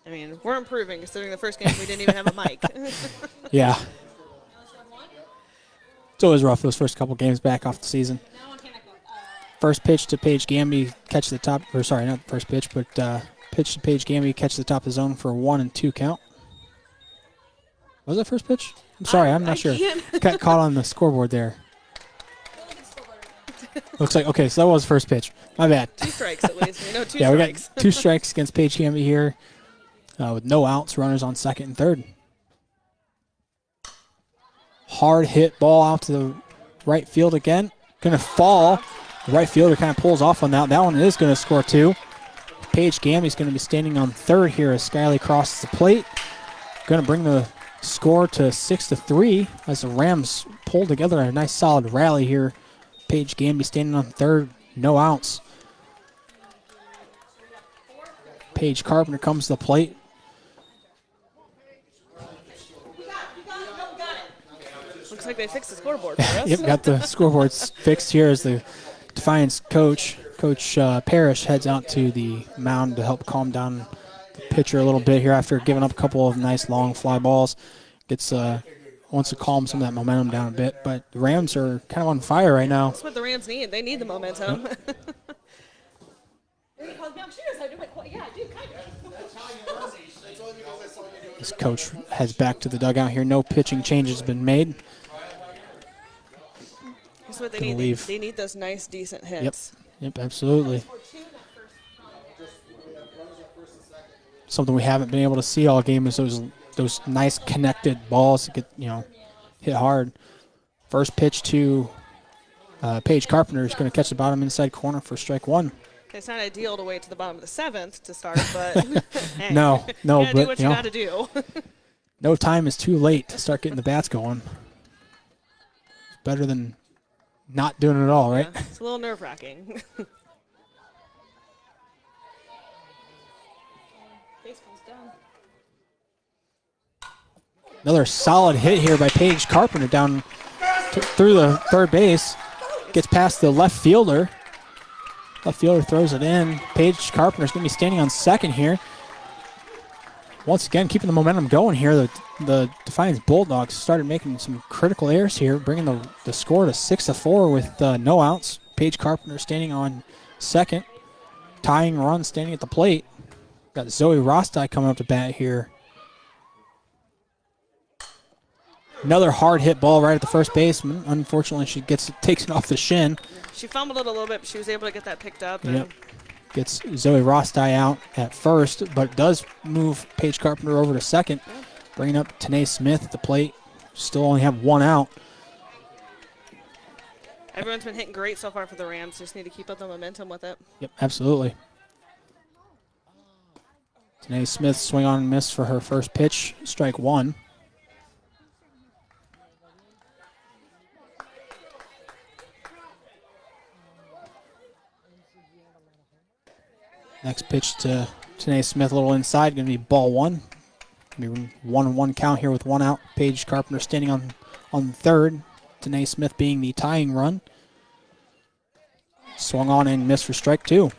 I mean, we're improving considering the first game we didn't even have a mic. Yeah. It's always rough those first couple games back off the season. First pitch to Paige Gamby, catch the top, or sorry, not the first pitch, but pitch to Paige Gamby, catch the top of the zone for a 1-2 count. Was it first pitch? I'm sorry, I'm not sure. Got caught on the scoreboard there. Looks like, okay, so that was first pitch. My bad. 2 strikes at least. We know 2 Yeah, strikes. we got 2 strikes against Paige Gamby here with no outs, runners on second and third. Hard hit ball out to the right field again. Going to fall. The right fielder kind of pulls off on that. That one is going to score 2. Paige Gamby's going to be standing on third here as Skylie crosses the plate. Going to bring the score to 6-3 as the Rams pull together a nice solid rally here. Paige Gamby standing on third. No outs. Paige Carpenter comes to the plate. Looks like they fixed the scoreboard for us. Yep, got the scoreboards fixed here as the Defiance coach, Coach Parrish, heads out to the mound to help calm down the pitcher a little bit here after giving up a couple of nice long fly balls. Wants to calm some of that momentum down a bit, but the Rams are kind of on fire right now. That's what the Rams need. They need the momentum. This coach heads back to the dugout here. No pitching change has been made. That's what they Gonna need. leave. They need those nice, decent hits. Yep, absolutely. Something we haven't been able to see all game is those nice connected balls that get hit hard. First pitch to Paige Carpenter is going to catch the bottom inside corner for strike 1. It's not ideal to wait to the bottom of the 7th to start, but hey, No, you gotta do but what you you know, gotta do. no time is too late to start getting the bats going. It's better than not doing it at all, right? Yeah, it's a little nerve-wracking. Baseball's done. Another solid hit here by Paige Carpenter down through the third base. Gets past the left fielder. Left fielder throws it in. Paige Carpenter's going to be standing on second here. Once again, keeping the momentum going here. The Defiance Bulldogs started making some critical errors here, bringing the score to 6-4 with no outs. Paige Carpenter standing on second. Tying run standing at the plate. Got Zoe Rostai coming up to bat here. Another hard hit ball right at the first baseman. Unfortunately, she takes it off the shin. She fumbled it a little bit, but she was able to get that picked up. And Yep. Gets Zoe Rostai out at first, but does move Paige Carpenter over to second, bringing up Tanae Smith at the plate. Still only have one out. everyone's been hitting great so far for the Rams. Just need to keep up the momentum with it. Yep, absolutely. Tanae Smith swing on and miss for her first pitch, strike one. Next pitch to Tanae Smith, a little inside, going to be ball one. Going to be 1-1 count here with one out. Paige Carpenter standing on third. Tanae Smith being the tying run. Swung on and missed for strike two.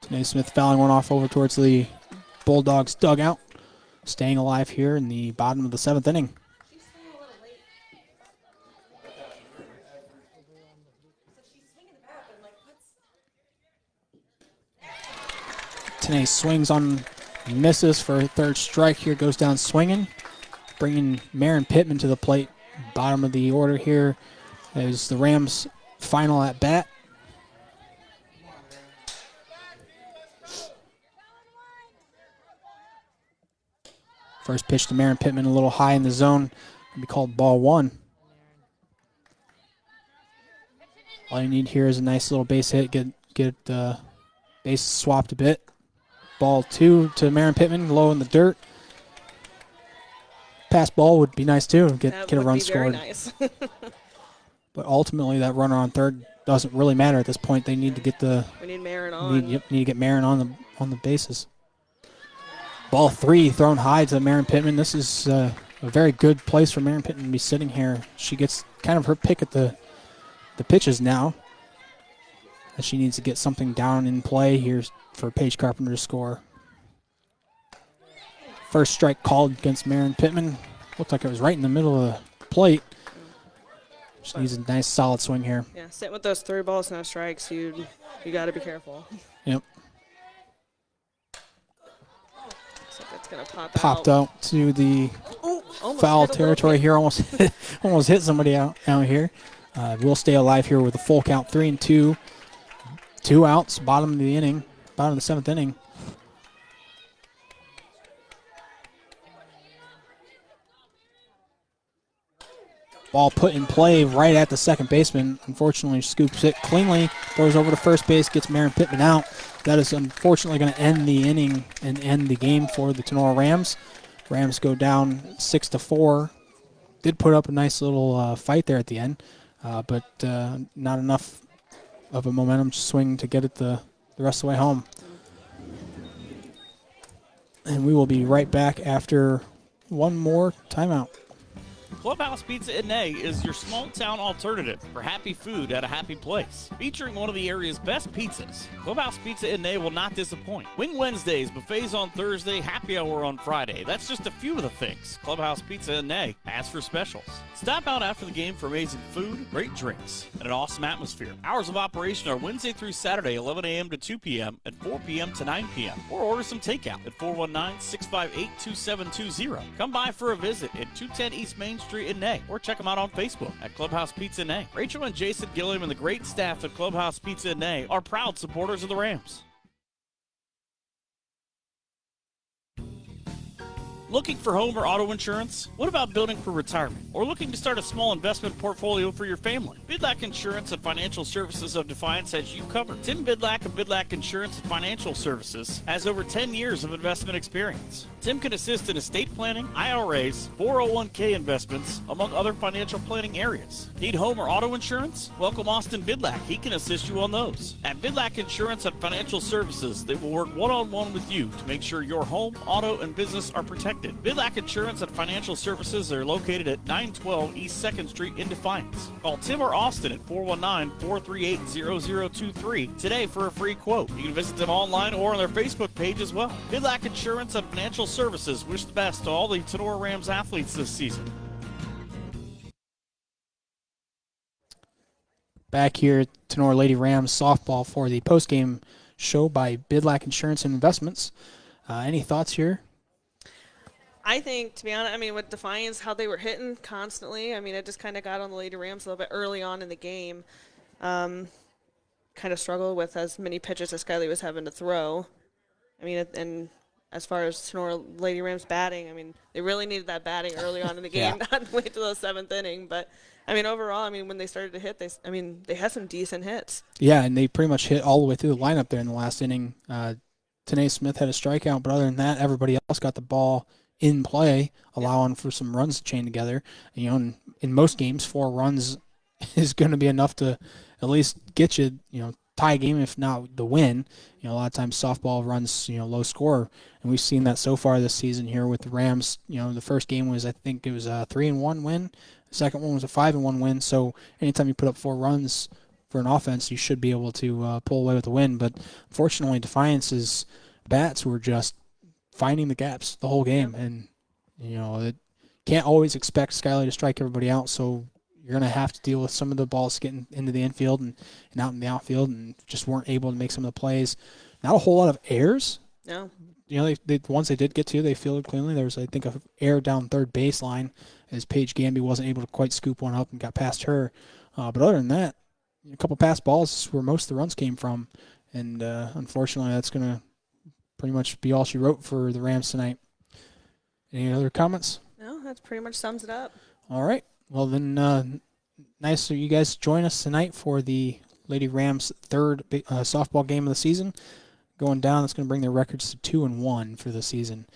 Tanae Smith fouling one off over towards the Bulldogs dugout. Staying alive here in the bottom of the 7th inning. Tanae swings on, misses for her third strike here, goes down swinging. Bringing Marin Pittman to the plate. Bottom of the order here is the Rams' final at bat. First pitch to Marin Pittman, a little high in the zone. It'll be called ball one. All you need here is a nice little base hit. Get the base swapped a bit. Ball two to Marin Pittman, low in the dirt. Pass ball would be nice too. Get a run scored. Nice. But ultimately, that runner on third doesn't really matter at this point. They need to get we need Marin on. Need to get Marin on the bases. Ball three thrown high to Marin Pittman. This is a very good place for Marin Pittman to be sitting here. She gets kind of her pick at the pitches now. And she needs to get something down in play here for Paige Carpenter to score. First strike called against Marin Pittman. Looked like it was right in the middle of the plate. She needs a nice solid swing here. Yeah, sitting with those 3 balls, no strikes, you got to be careful. Yep. Looks like it's gonna Popped out to the foul territory here. Almost hit somebody out here. We'll stay alive here with a full count, 3-2. 2 outs, bottom of the inning, bottom of the 7th inning. Ball put in play right at the second baseman. Unfortunately, scoops it cleanly, throws over to first base, gets Marin Pittman out. That is unfortunately going to end the inning and end the game for the Tenora Rams. Rams go down 6-4. Did put up a nice little fight there at the end, but not enough of a momentum swing to get it the rest of the way home. And we will be right back after one more timeout. Clubhouse Pizza in A is your small town alternative for happy food at a happy place. Featuring one of the area's best pizzas, Clubhouse Pizza in A will not disappoint. Wing Wednesdays, buffets on Thursday, happy hour on Friday. That's just a few of the things Clubhouse Pizza in A has for specials. Stop out after the game for amazing food, great drinks, and an awesome atmosphere. Hours of operation are Wednesday through Saturday, 11 a.m. to 2 p.m. and 4 p.m. to 9 p.m. Or order some takeout at 419-658-2720. Come by for a visit at 210 East Main Street in Nay, or check them out on Facebook at Clubhouse Pizza Nay. Rachel and Jason Gilliam and the great staff at Clubhouse Pizza Nay are proud supporters of the Rams. Looking for home or auto insurance? What about building for retirement? Or looking to start a small investment portfolio for your family? Bidlack Insurance and Financial Services of Defiance has you covered. Tim Bidlack of Bidlack Insurance and Financial Services has over 10 years of investment experience. Tim can assist in estate planning, IRAs, 401k investments, among other financial planning areas. Need home or auto insurance? Welcome Austin Bidlack. He can assist you on those. At Bidlack Insurance and Financial Services, they will work one-on-one with you to make sure your home, auto, and business are protected. Bidlack Insurance and Financial Services are located at 912 East 2nd Street in Defiance. Call Tim or Austin at 419-438-0023 today for a free quote. You can visit them online or on their Facebook page as well. Bidlack Insurance and Financial Services wish the best to all the Tenor Rams athletes this season. Back here at Tenor Lady Rams softball for the postgame show by Bidlack Insurance and Investments. Any thoughts here? I think, to be honest, I mean, with Defiance, how they were hitting constantly, I mean, it just kind of got on the Lady Rams a little bit early on in the game. Kind of struggled with as many pitches as Skylie was having to throw. I mean, and as far as Tenor Lady Rams batting, I mean, they really needed that batting early on in the game, not wait till the 7th inning. But, I mean, overall, I mean, when they started to hit, they had some decent hits. Yeah, and they pretty much hit all the way through the lineup there in the last inning. Tanae Smith had a strikeout, but other than that, everybody else got the ball in play, allowing for some runs to chain together. You know, in most games, 4 runs is going to be enough to at least get you, tie a game, if not the win. A lot of times softball runs, low score, and we've seen that so far this season here with the Rams. The first game was, I think it was a 3-1 win. The second one was a 5-1 win. So anytime you put up 4 runs for an offense, you should be able to pull away with a win. But unfortunately, Defiance's bats were just finding the gaps the whole game, and it can't always expect Skylie to strike everybody out. So you're going to have to deal with some of the balls getting into the infield and out in the outfield, and just weren't able to make some of the plays. Not a whole lot of errors. No. The ones they did get to, they fielded cleanly. There was, I think, an error down third baseline as Paige Gamby wasn't able to quite scoop one up and got past her. But other than that, a couple pass balls is where most of the runs came from. And unfortunately, that's going to pretty much be all she wrote for the Rams tonight. Any other comments? No, that pretty much sums it up. All right. Well, then, nice of you guys to join us tonight for the Lady Rams' third softball game of the season. Going down, that's going to bring their records to 2-1 for the season.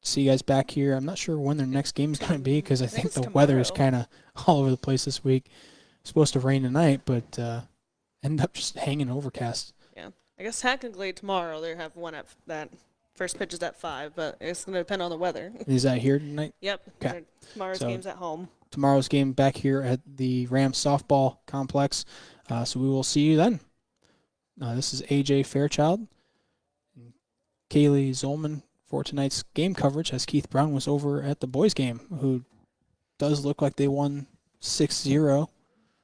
See you guys back here. I'm not sure when their next game is going to be because I think the weather is kind of all over the place this week. It's supposed to rain tonight, but end up just hanging overcast. Yeah. I guess technically tomorrow they have one at that first pitch is at 5, but it's going to depend on the weather. Is that here tonight? Yep. Okay. Tomorrow's game's at home. Tomorrow's game back here at the Rams softball complex. So we will see you then. This is AJ Fairchild and Kaylee Zolman for tonight's game coverage, as Keith Brown was over at the boys game, who does look like they won 6-0